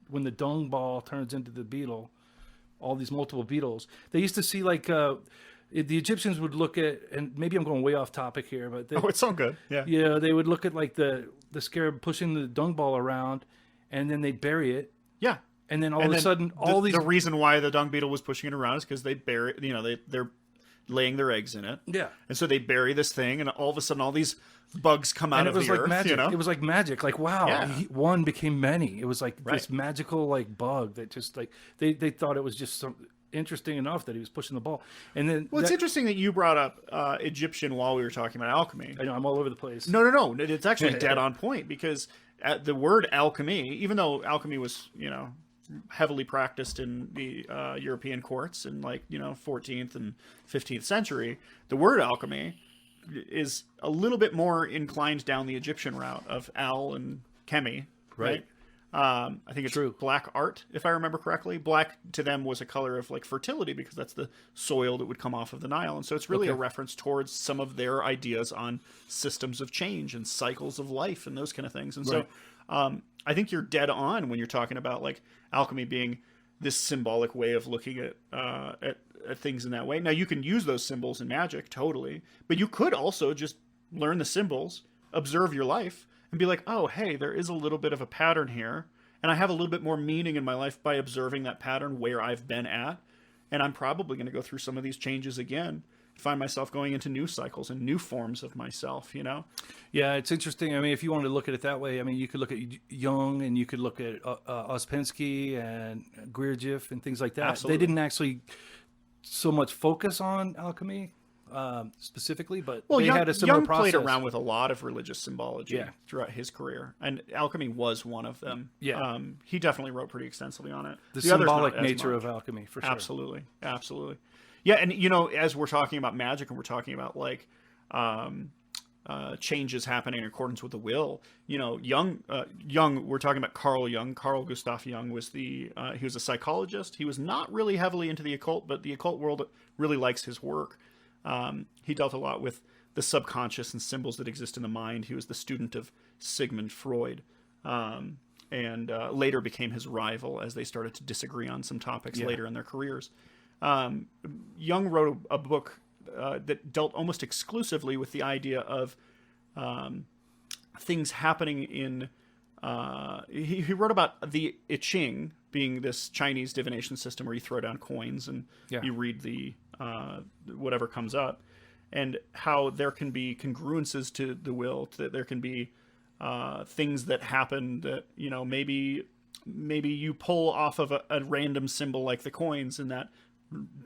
when the dung ball turns into the beetle, all these multiple beetles. They used to see the Egyptians would look at, and maybe I'm going way off topic here, but it's all good. Yeah. Yeah, they would look at the scarab pushing the dung ball around, and then they'd bury it. Yeah. And then all of a sudden, the reason why the dung beetle was pushing it around is because they bury, they're laying their eggs in it. Yeah. And so they bury this thing, and all of a sudden, all these bugs come out of the earth. Magic. It was like magic. Like, wow, Yeah. one became many. It was like Right. this magical bug that just they thought it was just interesting enough that he was pushing the ball. And then Well, it's interesting that you brought up Egyptian while we were talking about alchemy. I know I'm all over the place. No. It's actually dead on point, because the word alchemy, even though alchemy was, heavily practiced in the European courts in 14th and 15th century, the word alchemy is a little bit more inclined down the Egyptian route of al and chemi, right? I think it's True. black art, if I remember correctly. Black to them was a color of fertility, because that's the soil that would come off of the Nile. And so it's really a reference towards some of their ideas on systems of change and cycles of life and those kind of things. And so I think you're dead on when you're talking about alchemy being this symbolic way of looking at things in that way. Now, you can use those symbols in magic, totally, but you could also just learn the symbols, observe your life, and be like, oh, hey, there is a little bit of a pattern here, and I have a little bit more meaning in my life by observing that pattern where I've been at, and I'm probably going to go through some of these changes again, find myself going into new cycles and new forms of myself, Yeah, it's interesting. I mean, if you wanted to look at it that way, I mean, you could look at Jung, and you could look at Ouspensky and Gurdjieff and things like that. Absolutely. They didn't actually so much focus on alchemy specifically, but they had a similar Jung process. played around with a lot of religious symbology Yeah. throughout his career, and alchemy was one of them. Yeah. He definitely wrote pretty extensively on it. The others symbolic not as nature much. of alchemy, for sure. Absolutely. Yeah, and as we're talking about magic, and we're talking about changes happening in accordance with the will, Jung, we're talking about Carl Jung. Carl Gustav Jung was he was a psychologist. He was not really heavily into the occult, but the occult world really likes his work. He dealt a lot with the subconscious and symbols that exist in the mind. He was the student of Sigmund Freud, and later became his rival as they started to disagree on some topics later in their careers. Jung wrote a book that dealt almost exclusively with the idea of things happening in... He wrote about the I Ching, being this Chinese divination system where you throw down coins and you read the whatever comes up, and how there can be congruences to the will, that there can be things that happen that maybe you pull off of a random symbol like the coins, and that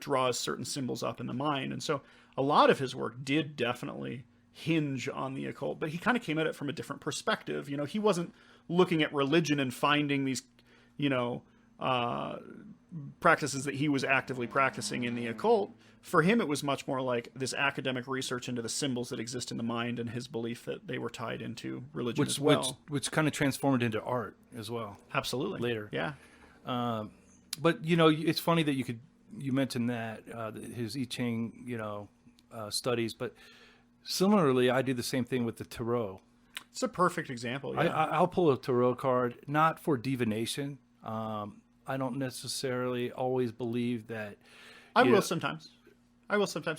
draws certain symbols up in the mind. And so a lot of his work did definitely hinge on the occult, but he kind of came at it from a different perspective. He wasn't looking at religion and finding these practices that he was actively practicing in the occult. For him, it was much more like this academic research into the symbols that exist in the mind, and his belief that they were tied into religion as well. Which kind of transformed into art as well. Absolutely. Later. Yeah. But it's funny that you mentioned that his I Ching studies, but similarly, I do the same thing with the tarot. It's a perfect example. Yeah. I'll pull a tarot card, not for divination. I don't necessarily always believe that. I will sometimes.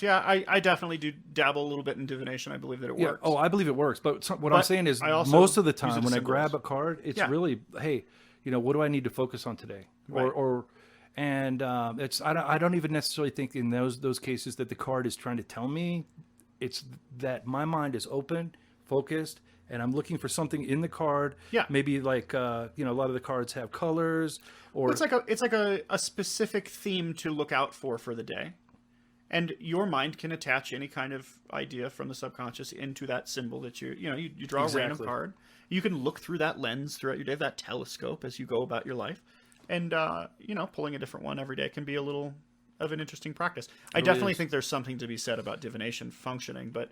Yeah, I definitely do dabble a little bit in divination. I believe that it works. Oh, I believe it works. But what I'm saying is, most of the time when I grab a card, it's really, hey, what do I need to focus on today? Right. It's I don't even necessarily think in those cases that the card is trying to tell me. It's that my mind is open, focused, and I'm looking for something in the card. Yeah. Maybe a lot of the cards have colors, or it's like a specific theme to look out for the day. And your mind can attach any kind of idea from the subconscious into that symbol that you draw a random card. You can look through that lens throughout your day, that telescope as you go about your life. And, pulling a different one every day can be a little of an interesting practice. I definitely think there's something to be said about divination functioning, but...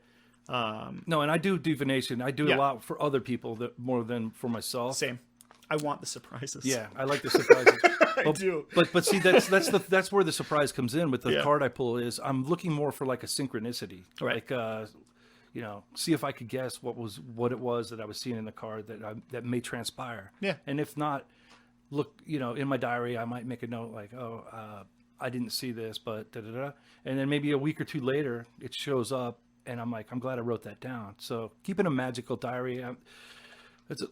No, and I do divination. I do a lot for other people more than for myself. Same. I want the surprises. Yeah, I like the surprises. I do. But see, that's where the surprise comes in with the card I pull. Is I'm looking more for like a synchronicity, right. Like see if I could guess what it was that I was seeing in the card that may transpire. Yeah. And if not, look, in my diary, I might make a note like, I didn't see this, but da da da, and then maybe a week or two later, it shows up, and I'm like, I'm glad I wrote that down. So keeping a magical diary, that's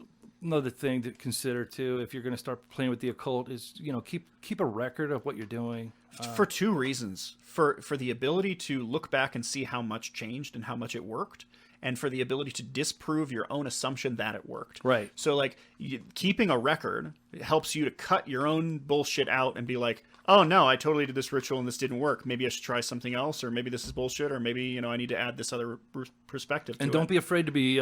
another thing to consider too. If you're going to start playing with the occult, is keep a record of what you're doing. For two reasons: for the ability to look back and see how much changed and how much it worked, and for the ability to disprove your own assumption that it worked. Right. So like keeping a record helps you to cut your own bullshit out and be like, oh no, I totally did this ritual and this didn't work. Maybe I should try something else, or maybe this is bullshit, or maybe I need to add this other perspective to it. And don't be afraid to be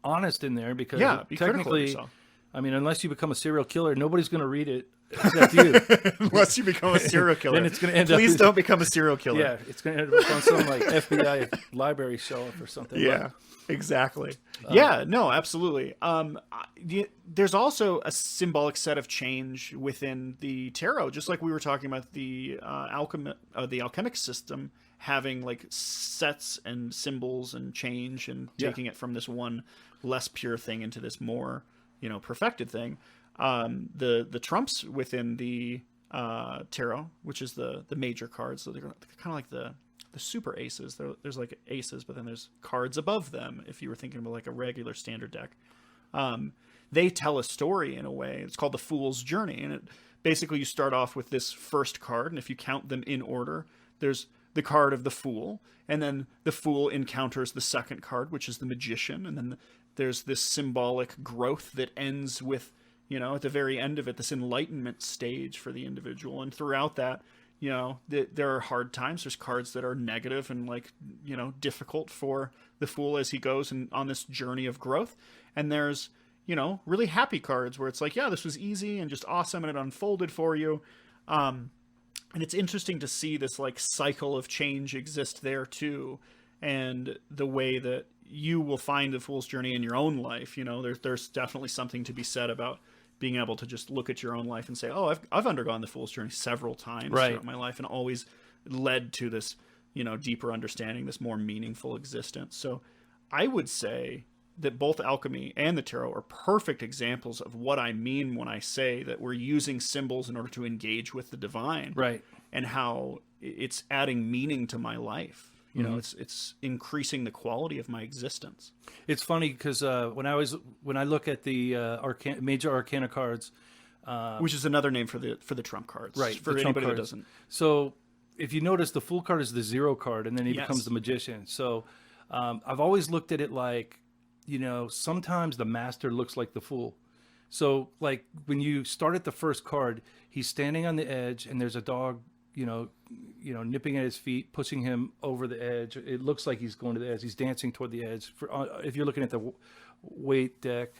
honest in there, because be critical of technically, yourself. I mean, unless you become a serial killer, nobody's going to read it except you. Unless you become a serial killer. Then it's going to end up. Please don't become a serial killer. Yeah, it's going to end up on some like FBI library shelf or something. Yeah, exactly. No, absolutely. There's also a symbolic set of change within the tarot, just like we were talking about the alchemic system having like sets and symbols and change and taking it from this one less pure thing into this more perfected thing. The trumps within the tarot, which is the major cards, so they're kind of like the super aces. There's like aces, but then there's cards above them if you were thinking about like a regular standard deck. They tell a story in a way. It's called the Fool's Journey, and basically you start off with this first card, and if you count them in order, there's the card of the Fool, and then the Fool encounters the second card, which is the Magician, and then there's this symbolic growth that ends with, at the very end of it, this enlightenment stage for the individual. And throughout that, there are hard times. There's cards that are negative and like, difficult for the Fool as he goes on this journey of growth. And there's, really happy cards where it's like, yeah, this was easy and just awesome, and it unfolded for you. And it's interesting to see this like cycle of change exist there too. And the way that you will find the Fool's Journey in your own life, there's definitely something to be said about being able to just look at your own life and say, oh, I've undergone the Fool's Journey several times throughout my life, and always led to this, deeper understanding, this more meaningful existence. So I would say that both alchemy and the tarot are perfect examples of what I mean when I say that we're using symbols in order to engage with the divine, right? And how it's adding meaning to my life. It's increasing the quality of my existence. It's funny because when I look at the major arcana cards, which is another name for the trump cards, right? For anybody that doesn't. So if you notice, the Fool card is the 0 card, and then he becomes the Magician. So I've always looked at it like, sometimes the Master looks like the Fool. So like when you start at the first card, he's standing on the edge, and there's a dog, nipping at his feet, pushing him over the edge. It looks like he's going to the edge. He's dancing toward the edge. If you're looking at the weight deck.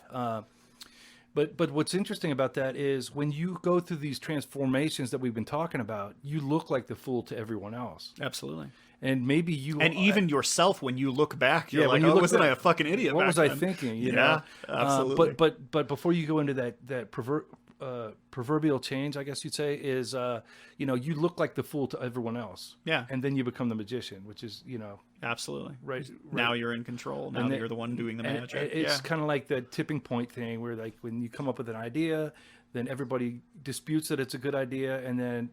But what's interesting about that is when you go through these transformations that we've been talking about, you look like the Fool to everyone else. Absolutely. And maybe you... And even yourself, when you look back, you're like, wasn't I a fucking idiot What back was then? I thinking? Yeah, absolutely. But before you go into that proverbial change, I guess you'd say, is you look like the Fool to everyone else. Yeah. And then you become the Magician, which is absolutely right. Now you're in control. Now that you're the one doing the magic. It's kind of like the tipping point thing, where like when you come up with an idea, then everybody disputes that it's a good idea, and then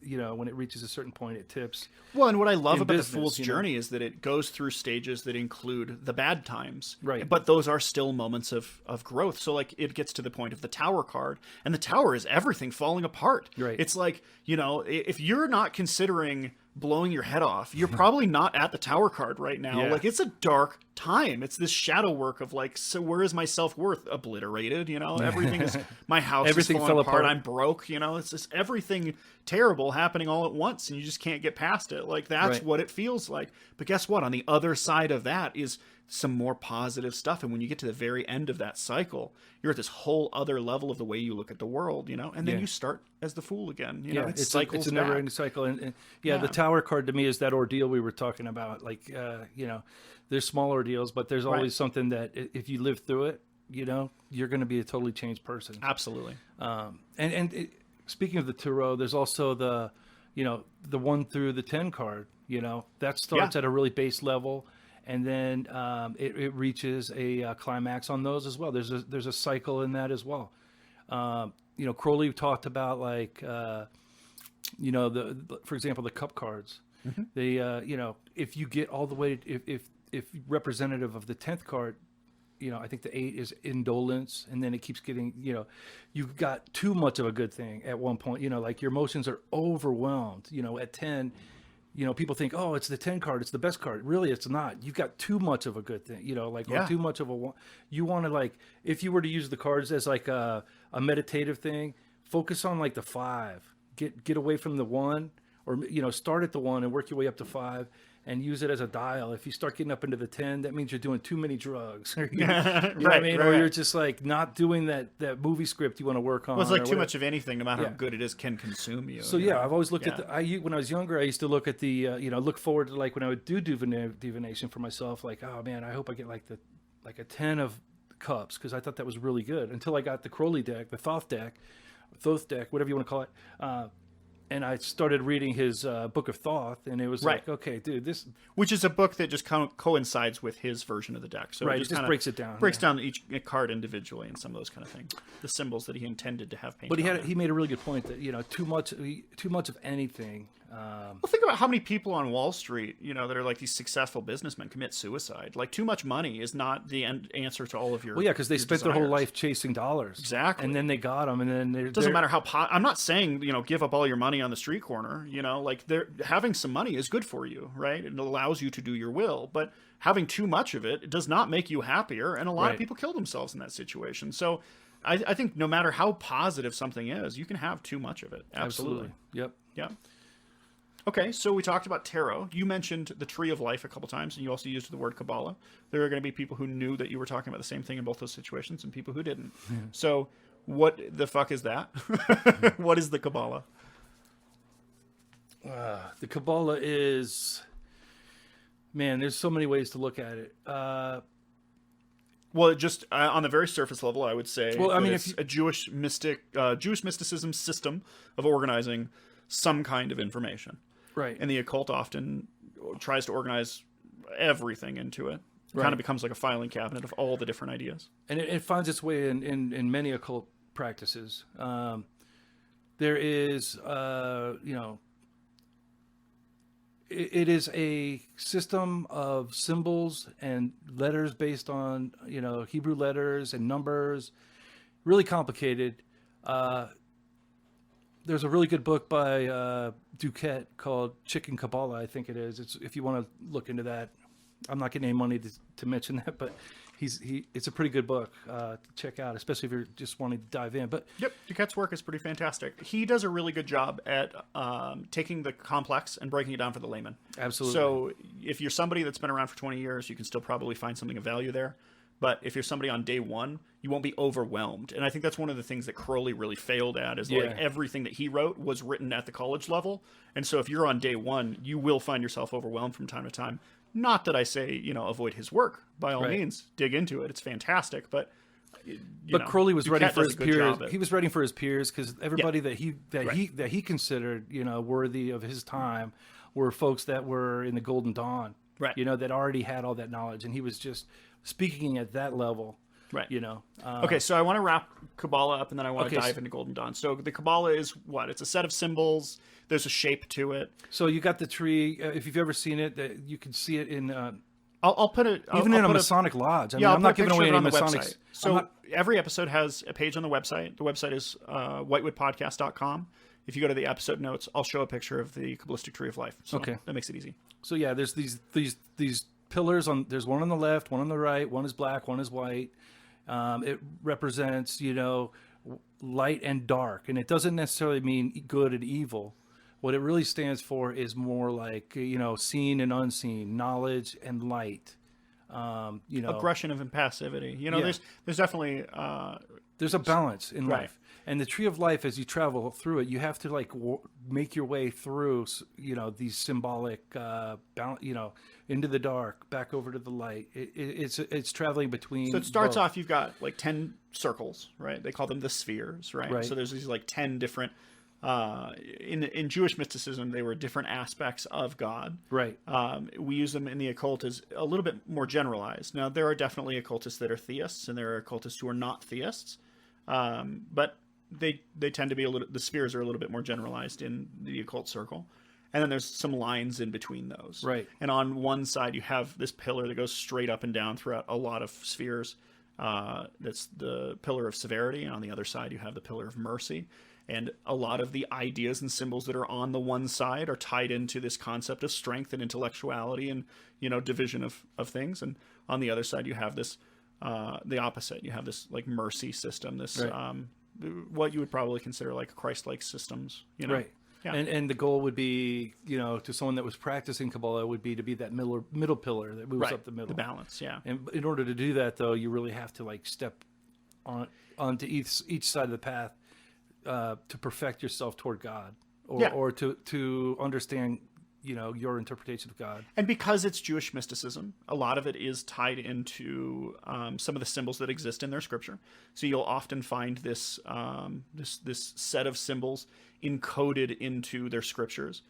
when it reaches a certain point, it tips. Well, and what I love about the Fool's Journey is that it goes through stages that include the bad times, right? But those are still moments of growth. So like it gets to the point of the Tower card, and the Tower is everything falling apart. Right. It's like if you're not considering blowing your head off, you're probably not at the tower card right now. Yeah. Like, it's a dark time. It's this shadow work of like, so where is my self-worth? Obliterated, everything is, my house Everything is falling fell apart. apart. I'm broke, it's just everything terrible happening all at once, and you just can't get past it. Like, that's Right. what it feels like. But guess what? On the other side of that is some more positive stuff. And when you get to the very end of that cycle, you're at this whole other level of the way you look at the world, and then Yeah. you start as the fool again. It it's cycles a back. never-ending cycle, and Yeah. the tower card to me is that ordeal we were talking about. Like, there's small ordeals, but there's always Right. something that if you live through it, you're going to be a totally changed person. Absolutely. Speaking of the tarot, there's also the 1 through the 10 card. That starts Yeah. at a really base level, and then it reaches a climax on those as well. There's a cycle in that as well. Crowley talked about like for example, the cup cards. Mm-hmm. They if you get all the way, if representative of the 10th card, I think the 8 is indolence, and then it keeps getting, you've got too much of a good thing at one point, like your emotions are overwhelmed. At 10, people think, oh, it's the 10 card, it's the best card. Really, it's not. You've got too much of a good thing, or too much of a, you want to, like, if you were to use the cards as like a meditative thing, focus on like the 5, get away from the 1, or, start at the 1 and work your way up to 5. And use it as a dial. If you start getting up into the 10, that means you're doing too many drugs. Or, you know what I mean? Or you're just like not doing that movie script you want to work on. Well, it's like or too whatever. much of anything, no matter how good it is, can consume you. So I've always looked at when I was younger, I used to look at the look forward to, like, when I would do divination for myself, like, oh man, I hope I get like a 10 of cups, because I thought that was really good until I got the Crowley deck, the Thoth deck, whatever you want to call it. And I started reading his Book of Thoth, and it was like, okay, dude, this... Which is a book that just kind of coincides with his version of the deck. So Right, it it just kinda breaks it down. Breaks down each card individually and some of those kind of things. The symbols that he intended to have painted. But he made a really good point that, too much of anything... Well, think about how many people on Wall Street, that are like these successful businessmen, commit suicide. Like, too much money is not the answer to all of your... Well, yeah, because they spent their whole desires. life chasing dollars. Exactly. And then they got them, and then It doesn't matter how... I'm not saying, give up all your money on the street corner. Like, having some money is good for you, right? It allows you to do your will. But having too much of it does not make you happier. And a lot of people kill themselves in that situation. So I think no matter how positive something is, you can have too much of it. Absolutely. Yep. Yeah. Okay, so we talked about tarot. You mentioned the Tree of Life a couple times, and you also used the word Kabbalah. There are going to be people who knew that you were talking about the same thing in both those situations, and people who didn't. Yeah. So what the fuck is that? What is the Kabbalah? The Kabbalah is... Man, there's so many ways to look at it. Well, just on the very surface level, I would say if a Jewish mysticism system of organizing some kind of information. Right. And the occult often tries to organize everything into it. It kind of becomes like a filing cabinet of all the different ideas. And it finds its way in many occult practices. There is, it is a system of symbols and letters based on, Hebrew letters and numbers. Really complicated. There's a really good book by Duquette called Chicken Kabbalah, I think it is. It's, if you want to look into that. I'm not getting any money to mention that, but it's a pretty good book to check out, especially if you're just wanting to dive in. But yep, Duquette's work is pretty fantastic. He does a really good job at taking the complex and breaking it down for the layman. Absolutely. So if you're somebody that's been around for 20 years, you can still probably find something of value there. But if you're somebody on day one, you won't be overwhelmed. And I think that's one of the things that Crowley really failed at is like everything that he wrote was written at the college level. And so if you're on day one, you will find yourself overwhelmed from time to time. Not that I say, avoid his work. By all means, dig into it. It's fantastic. But Crowley was writing for his peers. He He was writing for his peers because everybody that he considered, worthy of his time were folks that were in the Golden Dawn. Right. That already had all that knowledge, and he was just speaking at that level. Right. Okay, so I want to wrap Kabbalah up, and then I want to dive into Golden Dawn. So the Kabbalah is what? It's a set of symbols. There's a shape to it. So you got the tree. If you've ever seen it, that you can see it in. I'll put it even in a Masonic lodge. I'm not giving away any Masonics. So every episode has a page on the website. The website is whitewoodpodcast.com. if you go to the episode notes, I'll show a picture of the Kabbalistic Tree of Life. So Okay. that makes it easy. So yeah, there's these pillars on. There's one on the left, one on the right. One is black, one is white. It represents, light and dark, and it doesn't necessarily mean good and evil. What it really stands for is more like, seen and unseen, knowledge and light. Aggression and passivity. There's definitely there's a balance in Right. life. And the Tree of Life, as you travel through it, you have to make your way through, these symbolic, into the dark, back over to the light. It's traveling between. So it starts both. off, you've got like 10 circles, right? They call them the spheres, right? Right. So there's these like 10 different, in Jewish mysticism, they were different aspects of God. Right. We use them in the occult as a little bit more generalized. Now, there are definitely occultists that are theists, and there are occultists who are not theists. But they tend to be the spheres are a little bit more generalized in the occult circle. And then there's some lines in between those. Right. And on one side, you have this pillar that goes straight up and down throughout a lot of spheres. That's the pillar of severity. And on the other side, you have the pillar of mercy. And a lot of the ideas and symbols that are on the one side are tied into this concept of strength and intellectuality and, division of things. And on the other side, you have this, the opposite. You have this like mercy system, this, Right. What you would probably consider like Christ-like systems, Right. Yeah. And the goal would be, to someone that was practicing Kabbalah would be to be that middle pillar that moves Right. up the middle. The balance, yeah. And in order to do that, though, you really have to step onto each side of the path to perfect yourself toward God, or to understand, your interpretation of God. And because it's Jewish mysticism, a lot of it is tied into some of the symbols that exist in their scripture. So you'll often find this this set of symbols encoded into their scriptures,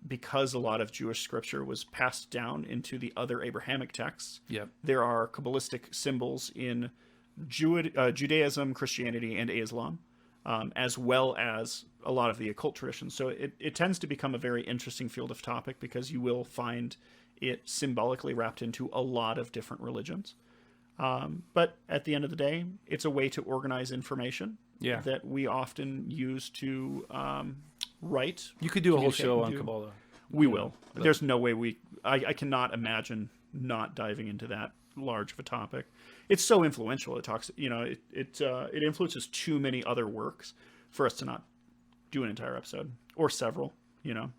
because a lot of Jewish scripture was passed down into the other Abrahamic texts. Yep. There are Kabbalistic symbols in Judaism, Christianity, and Islam. As well as a lot of the occult traditions. So it tends to become a very interesting field of topic because you will find it symbolically wrapped into a lot of different religions. But at the end of the day, it's a way to organize information that we often use to write. You could do a whole communicate, show and on Kabbalah. We will. There's no way I cannot imagine not diving into that large of a topic. It's so influential. It talks, it influences too many other works for us to not do an entire episode or several, All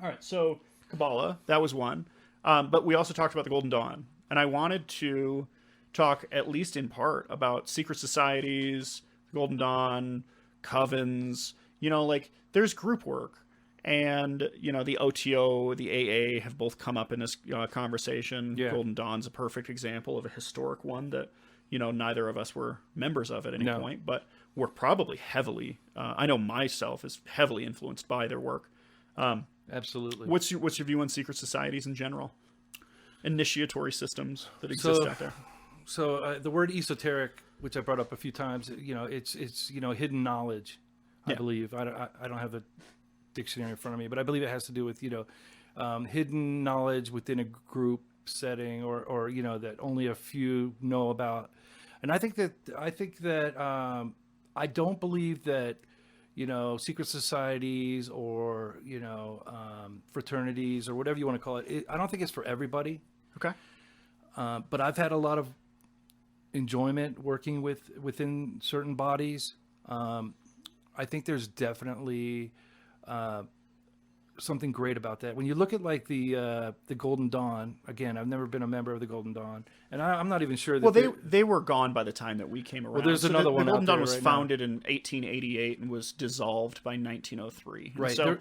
right. So Kabbalah, that was one. But we also talked about the Golden Dawn, and I wanted to talk at least in part about secret societies, the Golden Dawn, covens, there's group work. And, the OTO, the AA have both come up in this conversation. Yeah. Golden Dawn's a perfect example of a historic one that, neither of us were members of at any point, but we're probably heavily, I know myself is heavily influenced by their work. Absolutely. What's your view on secret societies in general? Initiatory systems that exist out there. So the word esoteric, which I brought up a few times, it's hidden knowledge, I believe. I don't have the dictionary in front of me, but I believe it has to do with hidden knowledge within a group setting, or that only a few know about. And I think that I don't believe that secret societies or fraternities or whatever you want to call it. I don't think it's for everybody. Okay. But I've had a lot of enjoyment working within certain bodies. I think there's definitely something great about that. When you look at the Golden Dawn, again, I've never been a member of the Golden Dawn, and I'm not even sure that. Well, they were gone by the time that we came around. Well, there's another one The Golden out Dawn there was right founded in 1888 and was dissolved by 1903. Right. So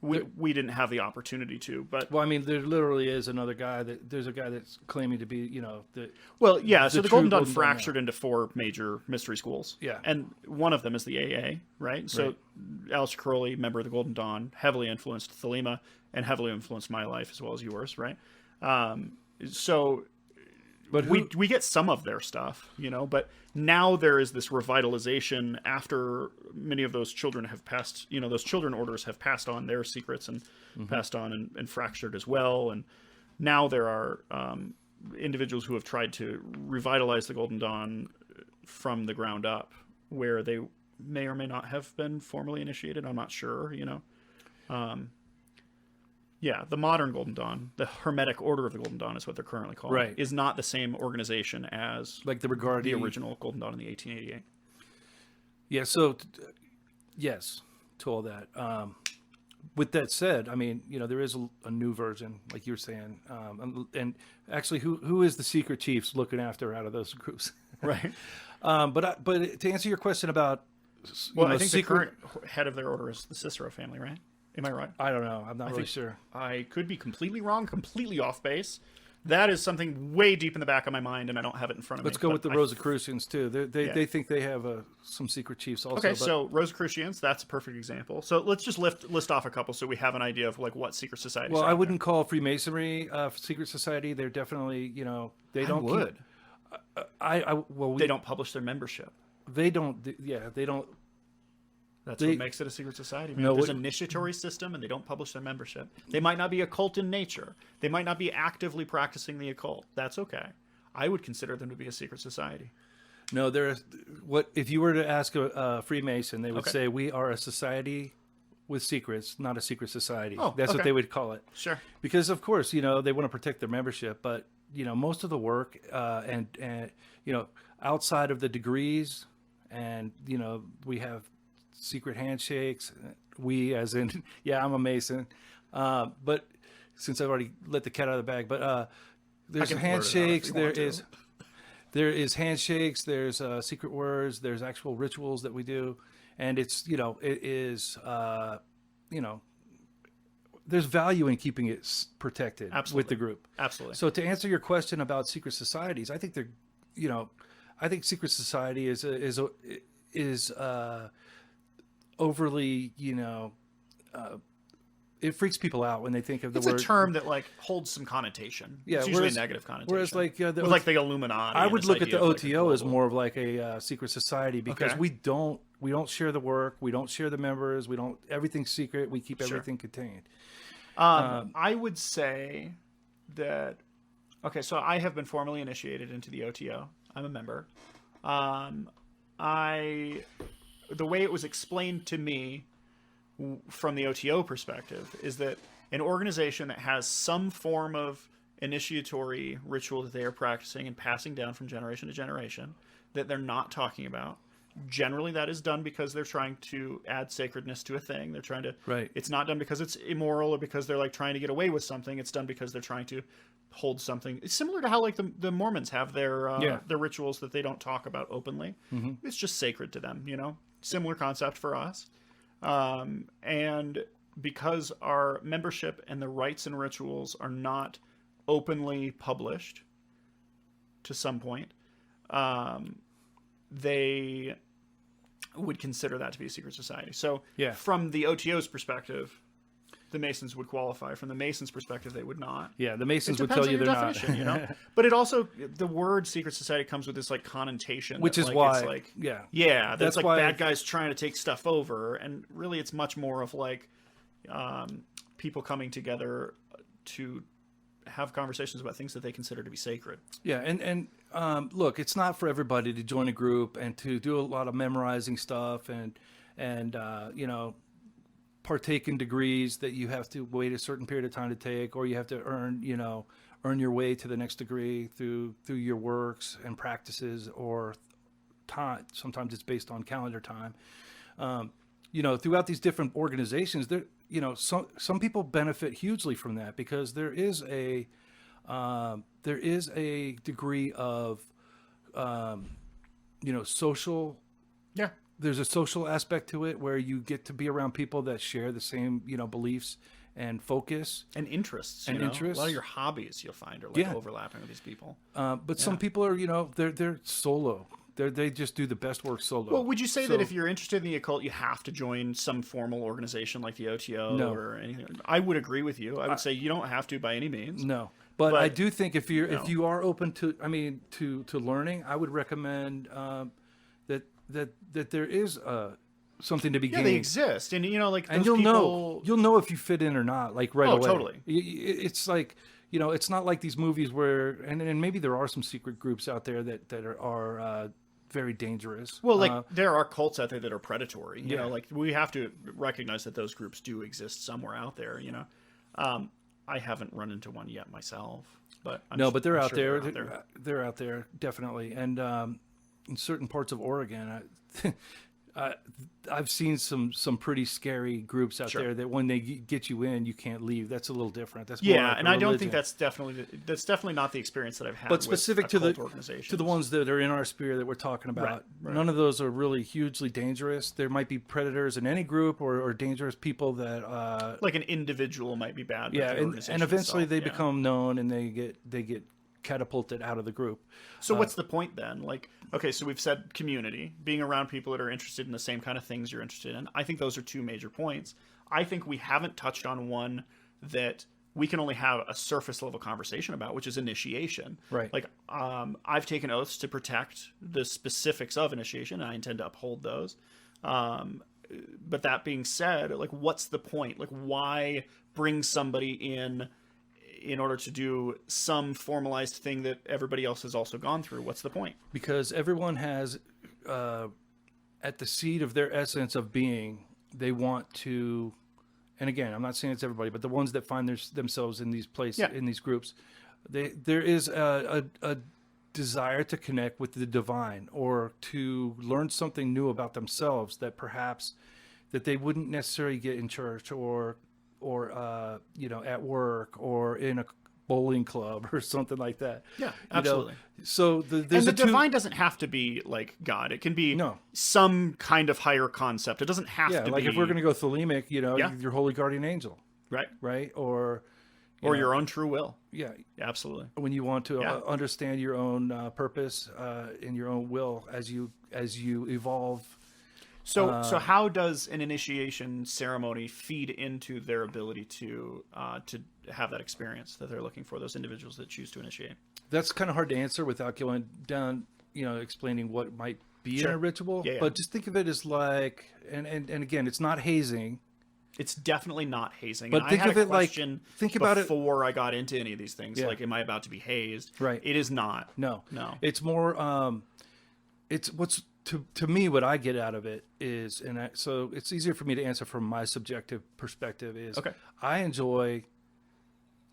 we didn't have the opportunity to, but Well, I mean, there literally is another guy there's a guy that's claiming to be, well, yeah. So the true Golden Dawn Golden Dawn, fractured into 4 major mystery schools. Yeah. And one of them is the AA, right? So Aleister Crowley, member of the Golden Dawn, heavily influenced Thelema and heavily influenced my life as well as yours, right? So But we get some of their stuff, but now there is this revitalization after many of those children have passed, those children orders have passed on their secrets and passed on and fractured as well. And now there are individuals who have tried to revitalize the Golden Dawn from the ground up, where they may or may not have been formally initiated. I'm not sure, Yeah, the modern Golden Dawn, the Hermetic Order of the Golden Dawn is what they're currently called, Right. is not the same organization as Like the Regardi. the original Golden Dawn in the 1888. Yeah, so yes, to all that. With that said, I mean, there is a new version, like you were saying, and actually, who is the secret chiefs looking after out of those groups? Right. But to answer your question about, Well, I think the current head of their order is the Cicero family, right? Am I right? I don't know. I'm not really sure. I could be completely wrong, completely off base. That is something way deep in the back of my mind, and I don't have it in front of me. Let's go with the Rosicrucians too. They think they have some secret chiefs also. Okay, so Rosicrucians, that's a perfect example. So let's just list off a couple so we have an idea of like what secret societies. Well, are I out wouldn't call Freemasonry secret society. They're definitely, they there. don't. I would. They don't publish their membership. They don't. Yeah, they don't. That's what makes it a secret society. No, there's an initiatory system, and they don't publish their membership. They might not be occult in nature. They might not be actively practicing the occult. That's okay. I would consider them to be a secret society. No, what if you were to ask a Freemason, they would say we are a society with secrets, not a secret society. Oh, that's what they would call it. Sure. Because of course, they want to protect their membership, but most of the work and outside of the degrees, and we have secret handshakes. We, as in, yeah, I'm a Mason, but since I've already let the cat out of the bag, but there's handshakes. There is handshakes. There's secret words. There's actual rituals that we do, and it's it is there's value in keeping it protected with the group. Absolutely. So to answer your question about secret societies, I think I think secret society is overly, it freaks people out when they think of the word. It's a term that like holds some connotation. Yeah, it's usually a negative connotation. Whereas like like the Illuminati. I would look at the OTO like as more of like a secret society because we don't share the work, we don't share the members, everything's secret. We keep everything contained. I would say that. Okay, so I have been formally initiated into the OTO. I'm a member. The way it was explained to me from the OTO perspective is that an organization that has some form of initiatory ritual that they are practicing and passing down from generation to generation that they're not talking about, generally that is done because they're trying to add sacredness to a thing. They're trying to, it's not done because it's immoral or because they're like trying to get away with something. It's done because they're trying to hold something. It's similar to how like the Mormons have their rituals that they don't talk about openly. Mm-hmm. It's just sacred to them, Similar concept for us. And because our membership and the rites and rituals are not openly published to some point, they would consider that to be a secret society. So from the OTO's perspective, the Masons would qualify. From the Masons' perspective, they would not. Yeah, the Masons would tell you they're not. But it also, the word secret society comes with this like connotation, which is like, why, it's like, that's like why bad guys trying to take stuff over, and really, it's much more of like people coming together to have conversations about things that they consider to be sacred. Yeah, and look, it's not for everybody to join a group and to do a lot of memorizing stuff and partake in degrees that you have to wait a certain period of time to take, or you have to earn your way to the next degree through your works and practices or time. Sometimes it's based on calendar time. Throughout these different organizations, there, some people benefit hugely from that because there is a degree of, social. Yeah. There's a social aspect to it where you get to be around people that share the same, beliefs and focus and interests. A lot of your hobbies you'll find are like overlapping with these people. But some people are, they're solo. They just do the best work solo. Well, would you say that if you're interested in the occult, you have to join some formal organization like the OTO or anything? I would agree with you. I would say you don't have to by any means. No. But I do think if you are open to learning, I would recommend that there is something to be gained. Yeah, they exist, and and you'll know if you fit in or not, like right away. Oh, totally. It's like it's not like these movies where and maybe there are some secret groups out there that are very dangerous. Well, like there are cults out there that are predatory. You Yeah. know, like we have to recognize that those groups do exist somewhere out there. You know, I haven't run into one yet myself, but but they're I'm out sure there. they're out there. They're out there, definitely. And in certain parts of Oregon, I've seen some pretty scary groups out Sure. there that when they get you in, you can't leave. That's a little different. That's Yeah, more like and a I don't think religion. that's definitely not the experience that I've had. But with specific to the occult organizations. to the ones that are in our sphere that we're talking about, right. none of those are really hugely dangerous. There might be predators in any group or dangerous people that like an individual might be bad. But yeah, the and organization eventually itself, they yeah. become known and they get catapulted out of the group. So what's the point then? Like, okay, so we've said community, being around people that are interested in the same kind of things you're interested in. I think those are two major points. I think we haven't touched on one that we can only have a surface level conversation about, which is initiation. Right. Like, I've taken oaths to protect the specifics of initiation, and I intend to uphold those. But that being said, like, what's the point? Like, why bring somebody in order to do some formalized thing that everybody else has also gone through? What's the point? Because everyone has at the seed of their essence of being, they want to, and again, I'm not saying it's everybody, but the ones that find themselves in these places, Yeah. in these groups, there is a desire to connect with the divine or to learn something new about themselves that perhaps that they wouldn't necessarily get in church or at work or in a bowling club or something like that. Yeah, You know? absolutely. So there's And the divine doesn't have to be like God. It can be some kind of higher concept. It doesn't have to like be. if we're going to go thelemic, Yeah. your holy guardian angel, right, or your own true will. Yeah, absolutely. When you want to Yeah. understand your own purpose and your own will as you evolve. So how does an initiation ceremony feed into their ability to have that experience that they're looking for? Those individuals that choose to initiate. That's kind of hard to answer without going down, explaining what might be in a ritual. Yeah. But just think of it as like, and again, it's not hazing. It's definitely not hazing. But and think I had of a it like, question think about it before I got into any of these things. Yeah. Like, am I about to be hazed? Right. It is not. No. It's more. It's what's to me what I get out of it is, so it's easier for me to answer from my subjective perspective. Is okay. I enjoy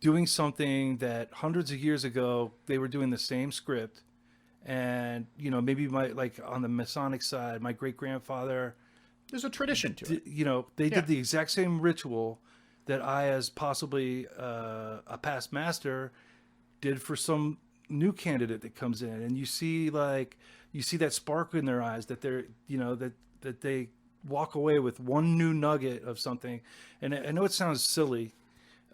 doing something that hundreds of years ago they were doing the same script, and maybe on the Masonic side, my great grandfather. There's a tradition to it. They did the exact same ritual that I, as possibly a past master, did for some new candidate that comes in, and you see that spark in their eyes that they're that they walk away with one new nugget of something. And I know it sounds silly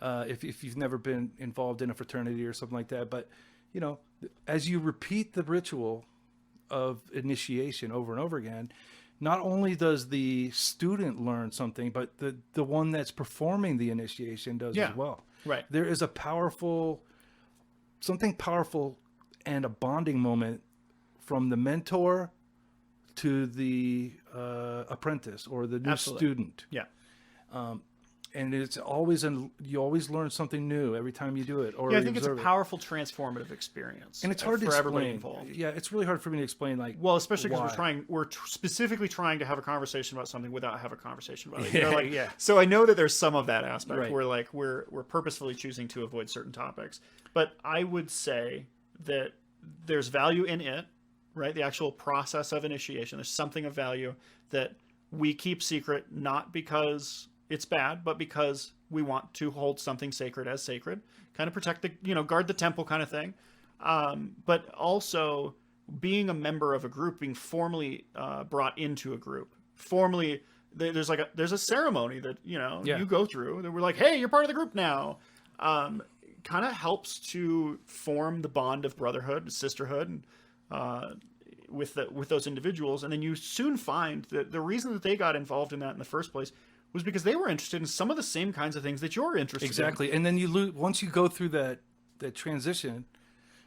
if you've never been involved in a fraternity or something like that, but as you repeat the ritual of initiation over and over again, not only does the student learn something, but the one that's performing the initiation does as well. Right. There is something powerful and a bonding moment from the mentor to the apprentice or the new student. Yeah. And it's always you always learn something new every time you do it. Or I think it's a powerful transformative experience, and it's hard to for explain. everybody involved. Yeah, it's really hard for me to explain. Especially because we're specifically trying to have a conversation about something without having a conversation about it. Yeah. So I know that there's some of that aspect Right. where we're purposefully choosing to avoid certain topics, but I would say that there's value in it, right? The actual process of initiation. There's something of value that we keep secret, not because it's bad, but because we want to hold something sacred as sacred, kind of protect guard the temple kind of thing. But also being a member of a group, being formally brought into a group, formally, there's a ceremony that, you go through that we're like, hey, you're part of the group now. Kind of helps to form the bond of brotherhood, sisterhood, with those individuals. And then you soon find that the reason that they got involved in that in the first place was because they were interested in some of the same kinds of things that you're interested in. Exactly. And then once you go through that transition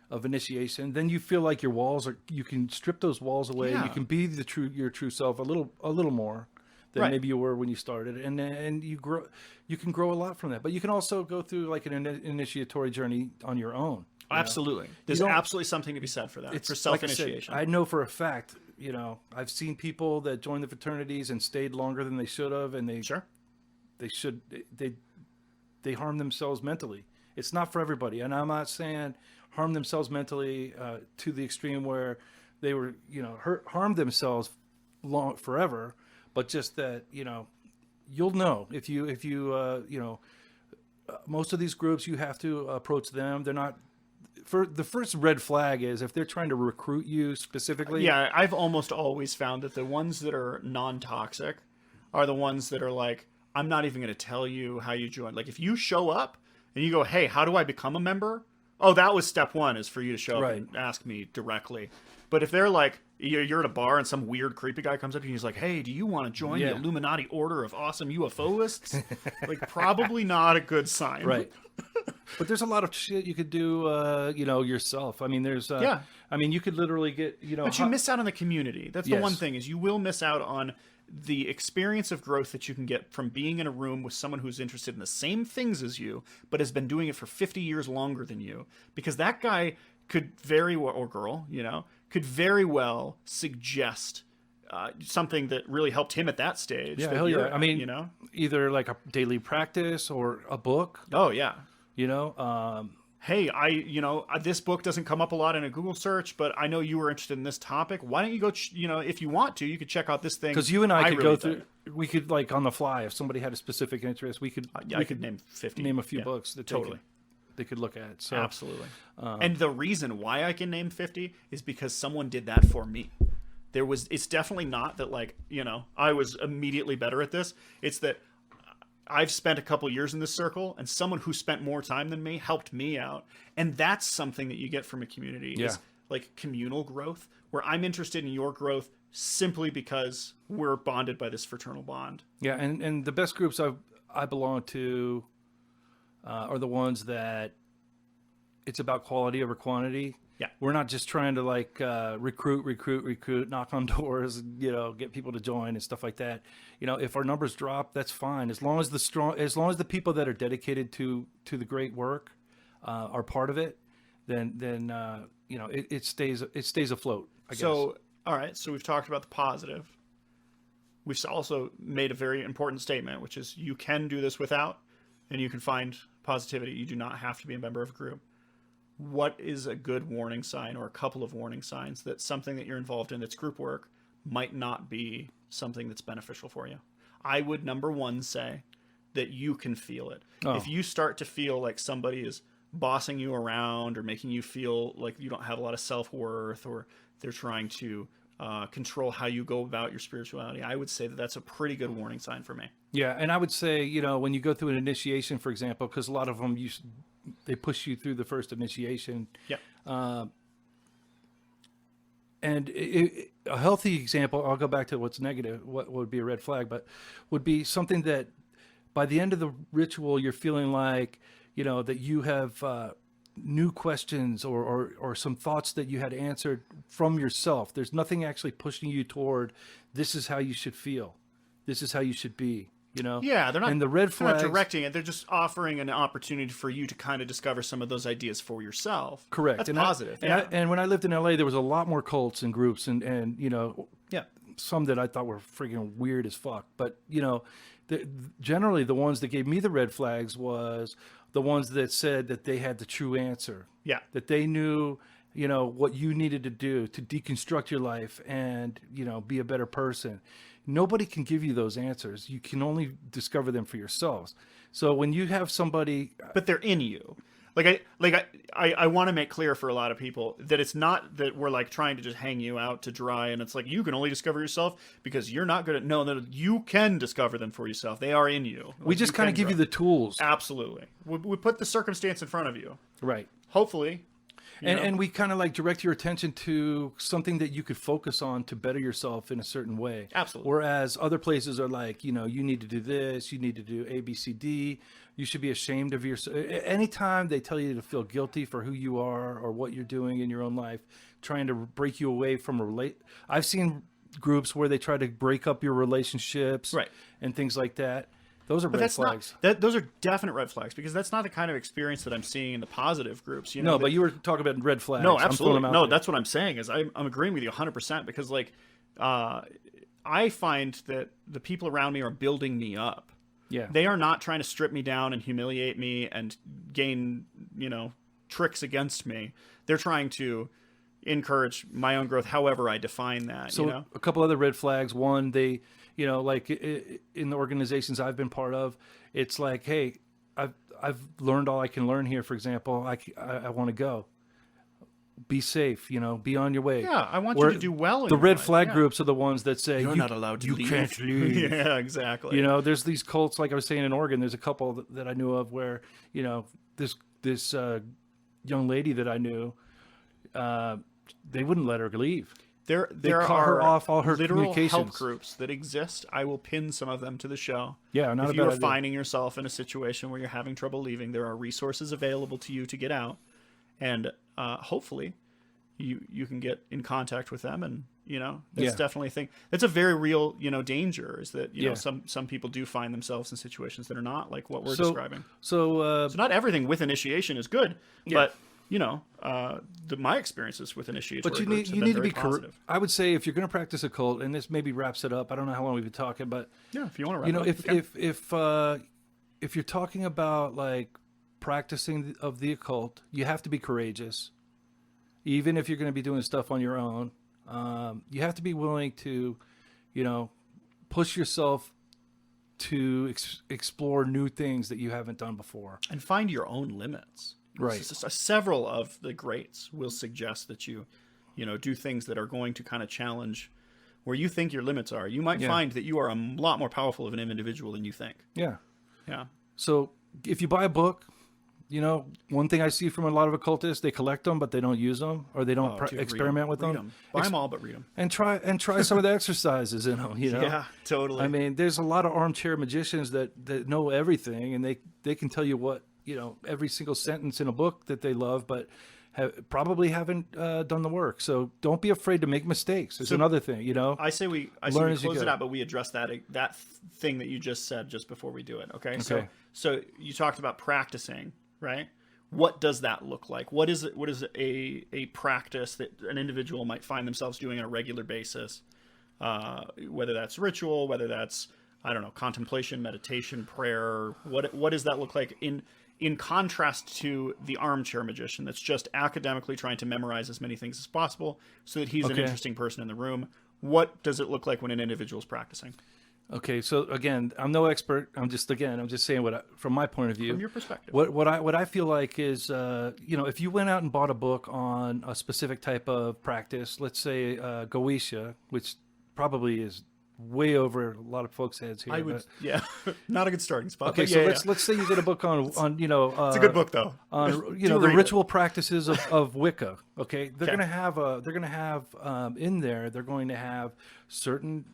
of initiation, then you feel like your walls you can strip those walls away. Yeah. You can be your true self a little more than Right. maybe you were when you started. And you can grow a lot from that. But you can also go through like an initiatory journey on your own. Absolutely. There's absolutely something to be said for that, for self-initiation. Like I know for a fact, you know, I've seen people that joined the fraternities and stayed longer than they should have, and they harm themselves mentally. It's not for everybody, and I'm not saying harm themselves mentally to the extreme where they were, you know, harmed themselves forever, but just that, you know, you'll know if you you know, most of these groups, you have to approach them. They're not. For the first red flag is if they're trying to recruit you specifically. Yeah, I've almost always found that the ones that are non-toxic are the ones that are like, I'm not even going to tell you how you join. Like, if you show up and you go, hey, how do I become a member? Oh, that was step one, is for you to show up and ask me directly. But if they're like, you're at a bar and some weird creepy guy comes up to you and he's like, hey, do you want to join the Illuminati Order of Awesome UFOists? Like, probably not a good sign. Right. But there's a lot of shit you could do, you know, yourself. I mean, there's, I mean, you could literally get, you know. But you miss out on the community. That's the one thing, is you will miss out on the experience of growth that you can get from being in a room with someone who's interested in the same things as you, but has been doing it for 50 years longer than you. Because that guy could very well, or girl, you know, could very well suggest something that really helped him at that stage. Yeah, hell yeah. I mean, you know, either like a daily practice or a book. Oh, yeah. You know, hey, this book doesn't come up a lot in a Google search, but I know you were interested in this topic. Why don't you go, you know, if you want to, you could check out this thing. Because you and I could really go through, we could, like, on the fly, if somebody had a specific interest, we could, I could name 50. Name a few books that they could look at. So absolutely. And the reason why I can name 50 is because someone did that for me. It's definitely not that, like, you know, I was immediately better at this. It's that I've spent a couple years in this circle, and someone who spent more time than me helped me out. And that's something that you get from a community, is like communal growth, where I'm interested in your growth simply because we're bonded by this fraternal bond. Yeah, and the best groups I belong to are the ones that it's about quality over quantity. Yeah, we're not just trying to, like, recruit, knock on doors, and, you know, get people to join and stuff like that. You know, if our numbers drop, that's fine, as long as the people that are dedicated to the great work are part of it. Then you know, it stays afloat, I guess. So, all right, so we've talked about the positive. We've also made a very important statement, which is you can do this without, and you can find positivity. You do not have to be a member of a group. What is a good warning sign, or a couple of warning signs, that something that you're involved in that's group work might not be something that's beneficial for you? I would, number one, say that you can feel it. Oh. If you start to feel like somebody is bossing you around, or making you feel like you don't have a lot of self-worth, or they're trying to control how you go about your spirituality, I would say that that's a pretty good warning sign for me. Yeah, and I would say, you know, when you go through an initiation, for example, because a lot of them they push you through the first initiation. Yeah. And a healthy example, I'll go back to what's negative, what would be a red flag, but would be something that by the end of the ritual, you're feeling like, you know, that you have new questions or some thoughts that you had answered from yourself. There's nothing actually pushing you toward, this is how you should feel. This is how you should be. You know, yeah, they're not. And the red flags, they're not directing it. They're just offering an opportunity for you to kind of discover some of those ideas for yourself. Correct. That's and positive. And when I lived in LA, there was a lot more cults and groups, and you know, some that I thought were freaking weird as fuck. But you know, generally the ones that gave me the red flags was the ones that said that they had the true answer. Yeah. That they knew, you know, what you needed to do to deconstruct your life and, you know, be a better person. Nobody can give you those answers. You can only discover them for yourselves. So when you have somebody, but they're in you. I want to make clear for a lot of people that it's not that we're like trying to just hang you out to dry, and it's like you can only discover yourself because you're not good at. No, that you can discover them for yourself. They are in you. We just kind of give you the tools. Absolutely. We put the circumstance in front of you. Right. Hopefully. And we kind of like direct your attention to something that you could focus on to better yourself in a certain way. Absolutely. Whereas other places are like, you know, you need to do this, you need to do A, B, C, D. You should be ashamed of yourself. Anytime they tell you to feel guilty for who you are or what you're doing in your own life, trying to break you away from I've seen groups where they try to break up your relationships, right, and things like that. Those are But red that's flags. those are definite red flags because that's not the kind of experience that I'm seeing in the positive groups. You know, No, that- but you were talking about red flags. no, I'm throwing absolutely. them out No, there. that's what I'm saying is I'm agreeing with you 100% because like I find that the people around me are building me up. Yeah. They are not trying to strip me down and humiliate me and gain, tricks against me. They're trying to encourage my own growth, however I define that. So a couple other red flags. One, they, like in the organizations I've been part of, it's like, hey, I've learned all I can learn here. For example, I want to go. Be safe, be on your way. Yeah, I want Where you to do well. In The your red life, flag yeah. groups are the ones that say You're not allowed to you leave. can't leave. Yeah, exactly. There's these cults, like I was saying in Oregon. There's a couple that I knew of where this young lady that I knew, they wouldn't let her leave. There cut are her off all her literal help communications. groups that exist. I will pin some of them to the show. Yeah, not if a you bad are idea. finding yourself in a situation where you're having trouble leaving, there are resources available to you to get out, and hopefully, you can get in contact with them, and that's definitely a thing. That's a very real danger. Is that some people do find themselves in situations that are not like what we're describing. So So not everything with initiation is good, but my experiences with initiation. But you need to be positive. I would say if you're going to practice occult, and this maybe wraps it up. I don't know how long we've been talking, but yeah, if you want to wrap it up, if you're talking about like practicing of the occult, you have to be courageous. Even if you're going to be doing stuff on your own, you have to be willing to, push yourself to explore new things that you haven't done before, and find your own limits. Right. Several of the greats will suggest that you do things that are going to kind of challenge where you think your limits are. You might find that you are a lot more powerful of an individual than you think. Yeah. Yeah. So if you buy a book, one thing I see from a lot of occultists, they collect them, but they don't use them, or they don't experiment with them. Buy them all, but read them. And try some of the exercises in them. Yeah, totally. I mean, there's a lot of armchair magicians that know everything, and they can tell you what every single sentence in a book that they love, but probably haven't done the work. So don't be afraid to make mistakes. It's another thing. I say we close it out, but we address that thing that you just said just before we do it. Okay. So you talked about practicing. Right? What does that look like? What is it? What is a practice that an individual might find themselves doing on a regular basis? Whether that's ritual, whether that's contemplation, meditation, prayer. What does that look like in contrast to the armchair magician that's just academically trying to memorize as many things as possible so that he's an interesting person in the room? What does it look like when an individual is practicing? Okay, so again, I'm no expert. I'm just saying from my point of view, from your perspective. What I feel like is, if you went out and bought a book on a specific type of practice, let's say Goetia, which probably is way over a lot of folks' heads here. Not a good starting spot. Okay, so let's say you get a book on it's a good book though. On the ritual practices of Wicca. Okay, they're gonna have in there. They're going to have certain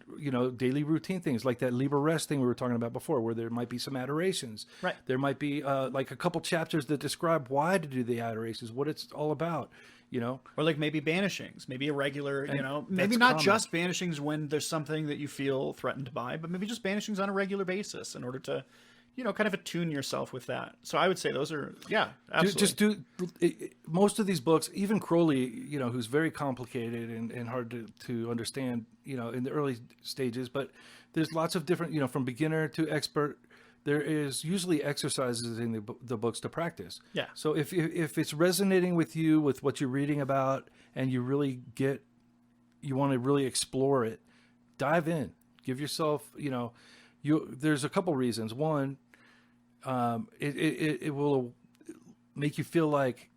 daily routine things like that Liber Rest thing we were talking about before, where there might be some adorations. Right. There might be like a couple chapters that describe why to do the adorations, what it's all about. Or like maybe banishings, maybe a regular, maybe not just banishings when there's something that you feel threatened by, but maybe just banishings on a regular basis in order to, kind of attune yourself with that. So I would say those are, absolutely. Most of these books, even Crowley, who's very complicated and hard to understand, in the early stages, but there's lots of different, from beginner to expert. There is usually exercises in the books to practice. Yeah. So if it's resonating with you, with what you're reading about, and you want to really explore it, dive in. Give yourself, there's a couple reasons. One, it will make you feel like,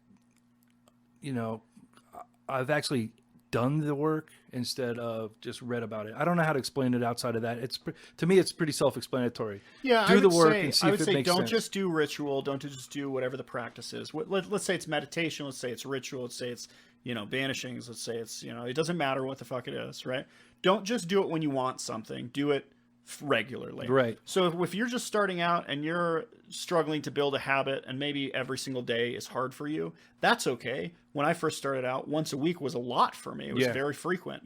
I've actually done the work instead of just read about it. I don't know how to explain it outside of that. To me, it's pretty self-explanatory. Yeah, do the work and see if it makes sense. Don't just do ritual. Don't just do whatever the practice is. Let's say it's meditation. Let's say it's ritual. Let's say it's banishings. Let's say it's it doesn't matter what the fuck it is, right? Don't just do it when you want something. Do it regularly. Right. So if you're just starting out and you're struggling to build a habit and maybe every single day is hard for you, that's okay. When I first started out, once a week was a lot for me. It was very frequent,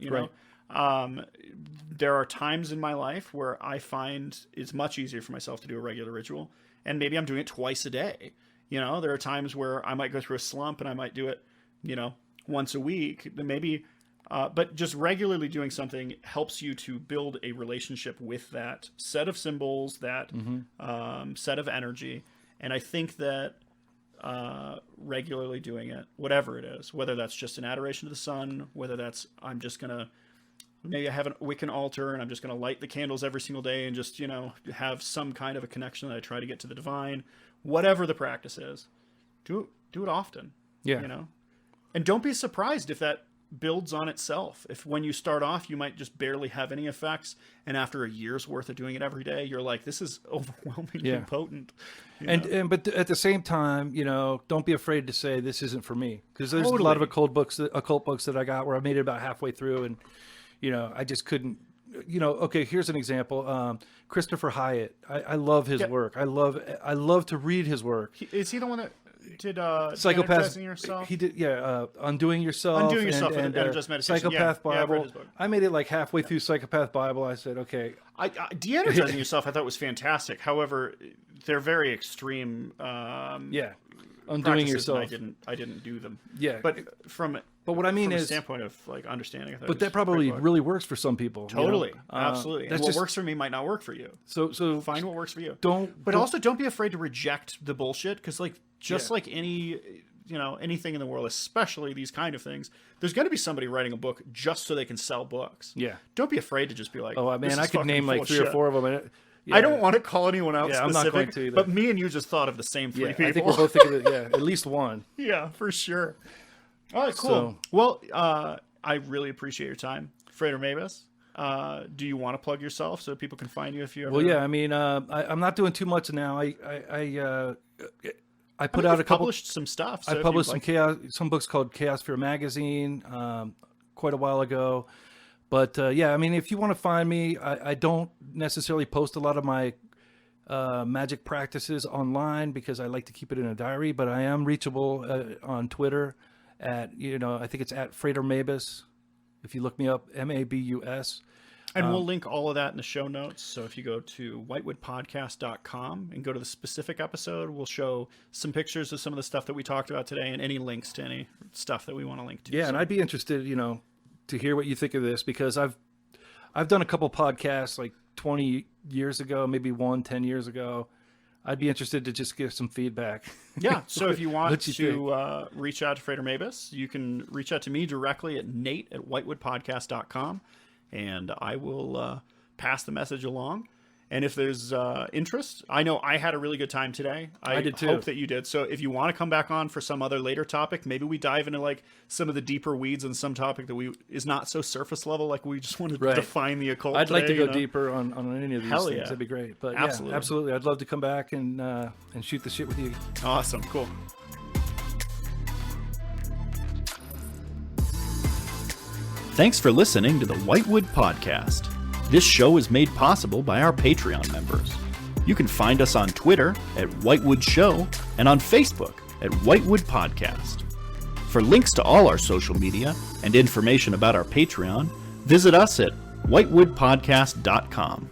There are times in my life where I find it's much easier for myself to do a regular ritual, and maybe I'm doing it twice a day. You know, there are times where I might go through a slump and I might do it, you know, once a week, maybe. But just regularly doing something helps you to build a relationship with that set of symbols, that set of energy. And I think that regularly doing it, whatever it is, whether that's just an adoration to the sun, whether that's I'm just going to, maybe I have a Wiccan altar and I'm just going to light the candles every single day and just, you know, have some kind of a connection that I try to get to the divine, whatever the practice is, do it often. Yeah. You know, and don't be surprised if that builds on itself. If when you start off, you might just barely have any effects, and after a year's worth of doing it every day, you're like, this is overwhelmingly potent. But at the same time, you know, don't be afraid to say this isn't for me, because there's a lot of occult books that I got where I made it about halfway through, and you know, I just couldn't. You know, okay, here's an example. Christopher Hyatt. I love his work. I love to read his work. Is he the one that did Psychopath? Yourself? He did, Undoing Yourself. Undoing Yourself and Energized Meditation. Psychopath Bible. I've read his book. I made it like halfway through Psychopath Bible. I said, okay. De-energizing Yourself I thought was fantastic. However, they're very extreme. Undoing Yourself. I didn't do them. Yeah. But what I mean from is, a standpoint of like understanding, I thought but that probably really works for some people. Totally, you know? absolutely. And what works for me might not work for you. So find what works for you. Also don't be afraid to reject the bullshit, because like like any, you know, anything in the world, especially these kind of things, there's going to be somebody writing a book just so they can sell books. Yeah. Don't be afraid to just be like, oh man, I could name like 3 or 4 of them. I don't want to call anyone out specific, I'm not going to either. But me and you just thought of the same 3 people. I think we're both thinking of at least one. Yeah, for sure. All right, cool. Well, I really appreciate your time, Frater Mavis. Do you want to plug yourself so people can find you if you ever... Well, yeah, I mean, I'm not doing too much now. I put out a couple... published some stuff. So I published some books called Chaos Fear Magazine quite a while ago. But I mean, if you want to find me, I don't necessarily post a lot of my magic practices online because I like to keep it in a diary, but I am reachable on Twitter at, I think it's at Frater Mavis. If you look me up, Mabus. And we'll link all of that in the show notes. So if you go to whitewoodpodcast.com and go to the specific episode, we'll show some pictures of some of the stuff that we talked about today and any links to any stuff that we want to link to. Yeah, and I'd be interested, to hear what you think of this, because I've done a couple podcasts like 20 years ago, maybe 10 years ago. I'd be interested to just give some feedback. Yeah, so if you want to reach out to Frater Mavis, you can reach out to me directly at nate@whitewoodpodcast.com, and I will pass the message along. And if there's interest, I know I had a really good time today. I did too. Hope that you did. So if you want to come back on for some other later topic, maybe we dive into like some of the deeper weeds and some topic that is not so surface level. Like we just want to define the occult. I'd like to go today, deeper on any of these things. That'd be great. But absolutely. I'd love to come back and shoot the shit with you. Awesome. Cool. Thanks for listening to the Whitewood Podcast. This show is made possible by our Patreon members. You can find us on Twitter at Whitewood Show and on Facebook at Whitewood Podcast. For links to all our social media and information about our Patreon, visit us at whitewoodpodcast.com.